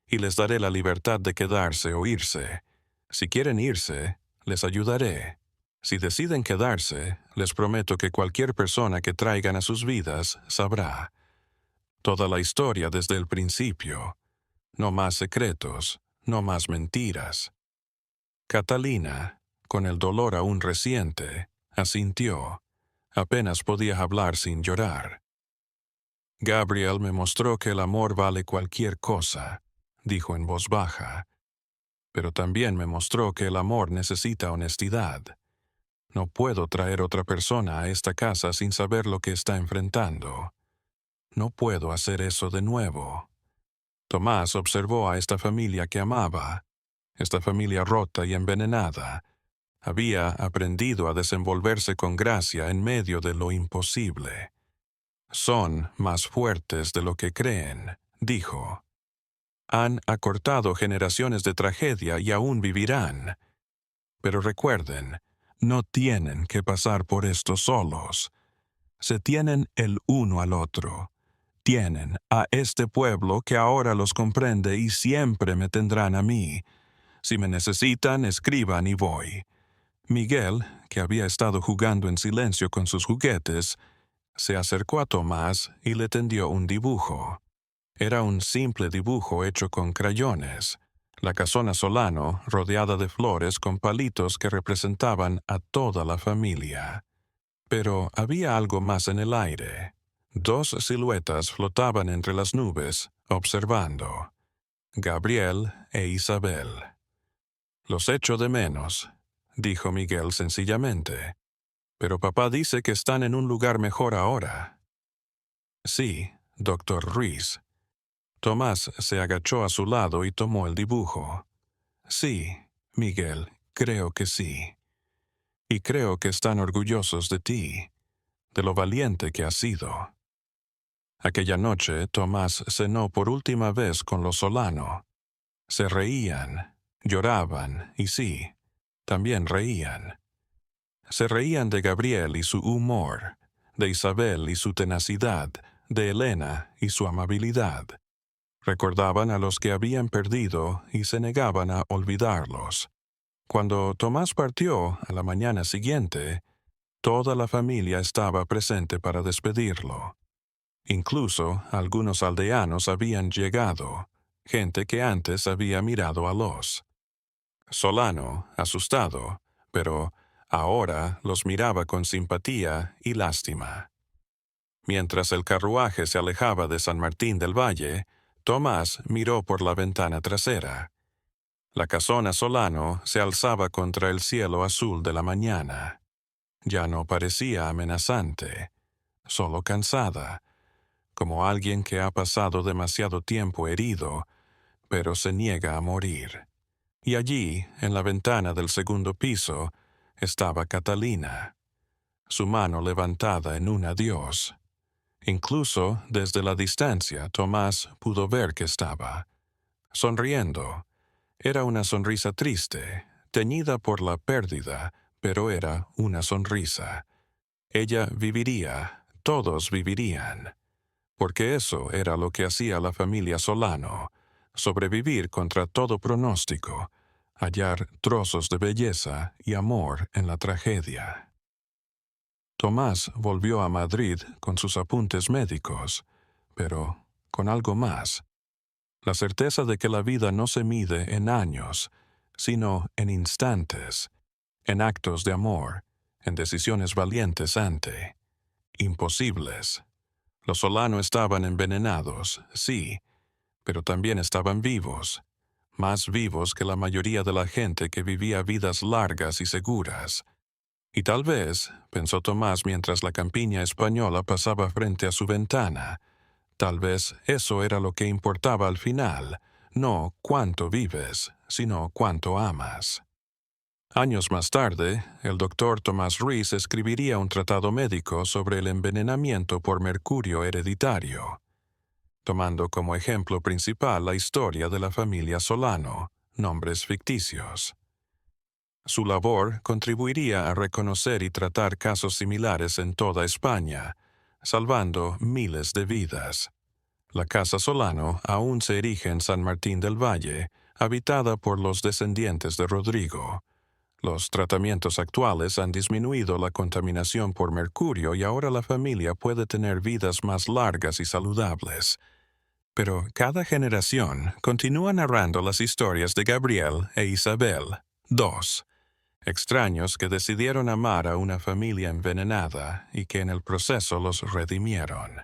y les daré la libertad de quedarse o irse. Si quieren irse, les ayudaré. Si deciden quedarse, les prometo que cualquier persona que traigan a sus vidas sabrá. Toda la historia desde el principio. No más secretos, no más mentiras. Catalina, con el dolor aún reciente, asintió. Apenas podía hablar sin llorar. Gabriel me mostró que el amor vale cualquier cosa, dijo en voz baja. Pero también me mostró que el amor necesita honestidad. No puedo traer otra persona a esta casa sin saber lo que está enfrentando. No puedo hacer eso de nuevo. Tomás observó a esta familia que amaba, esta familia rota y envenenada. Había aprendido a desenvolverse con gracia en medio de lo imposible. Son más fuertes de lo que creen, dijo. Han acortado generaciones de tragedia y aún vivirán. Pero recuerden, no tienen que pasar por esto solos. Se tienen el uno al otro. Tienen a este pueblo que ahora los comprende y siempre me tendrán a mí. Si me necesitan, escriban y voy. Miguel, que había estado jugando en silencio con sus juguetes, se acercó a Tomás y le tendió un dibujo. Era un simple dibujo hecho con crayones. La casona Solano, rodeada de flores con palitos que representaban a toda la familia. Pero había algo más en el aire. Dos siluetas flotaban entre las nubes, observando. Gabriel e Isabel. Los echo de menos, dijo Miguel sencillamente. Pero papá dice que están en un lugar mejor ahora. Sí, doctor Ruiz. Tomás se agachó a su lado y tomó el dibujo. Sí, Miguel, creo que sí. Y creo que están orgullosos de ti, de lo valiente que has sido. Aquella noche, Tomás cenó por última vez con los Solano. Se reían, lloraban y sí, también reían. Se reían de Gabriel y su humor, de Isabel y su tenacidad, de Elena y su amabilidad. Recordaban a los que habían perdido y se negaban a olvidarlos. Cuando Tomás partió a la mañana siguiente, toda la familia estaba presente para despedirlo. Incluso algunos aldeanos habían llegado, gente que antes había mirado a los. Solano, asustado, pero ahora los miraba con simpatía y lástima. Mientras el carruaje se alejaba de San Martín del Valle, Tomás miró por la ventana trasera. La casona Solano se alzaba contra el cielo azul de la mañana. Ya no parecía amenazante, solo cansada, como alguien que ha pasado demasiado tiempo herido, pero se niega a morir. Y allí, en la ventana del segundo piso, estaba Catalina, su mano levantada en un adiós. Incluso desde la distancia, Tomás pudo ver que estaba sonriendo. Era una sonrisa triste, teñida por la pérdida, pero era una sonrisa. Ella viviría, todos vivirían. Porque eso era lo que hacía la familia Solano, sobrevivir contra todo pronóstico, hallar trozos de belleza y amor en la tragedia. Tomás volvió a Madrid con sus apuntes médicos, pero con algo más. La certeza de que la vida no se mide en años, sino en instantes, en actos de amor, en decisiones valientes ante. imposibles. Los Solano estaban envenenados, sí, pero también estaban vivos, más vivos que la mayoría de la gente que vivía vidas largas y seguras. Y tal vez, pensó Tomás mientras la campiña española pasaba frente a su ventana, tal vez eso era lo que importaba al final, no cuánto vives, sino cuánto amas. Años más tarde, el doctor Thomas Rees escribiría un tratado médico sobre el envenenamiento por mercurio hereditario, tomando como ejemplo principal la historia de la familia Solano, nombres ficticios. Su labor contribuiría a reconocer y tratar casos similares en toda España, salvando miles de vidas. La Casa Solano aún se erige en San Martín del Valle, habitada por los descendientes de Rodrigo. Los tratamientos actuales han disminuido la contaminación por mercurio y ahora la familia puede tener vidas más largas y saludables. Pero cada generación continúa narrando las historias de Gabriel e Isabel, dos extraños que decidieron amar a una familia envenenada y que en el proceso los redimieron.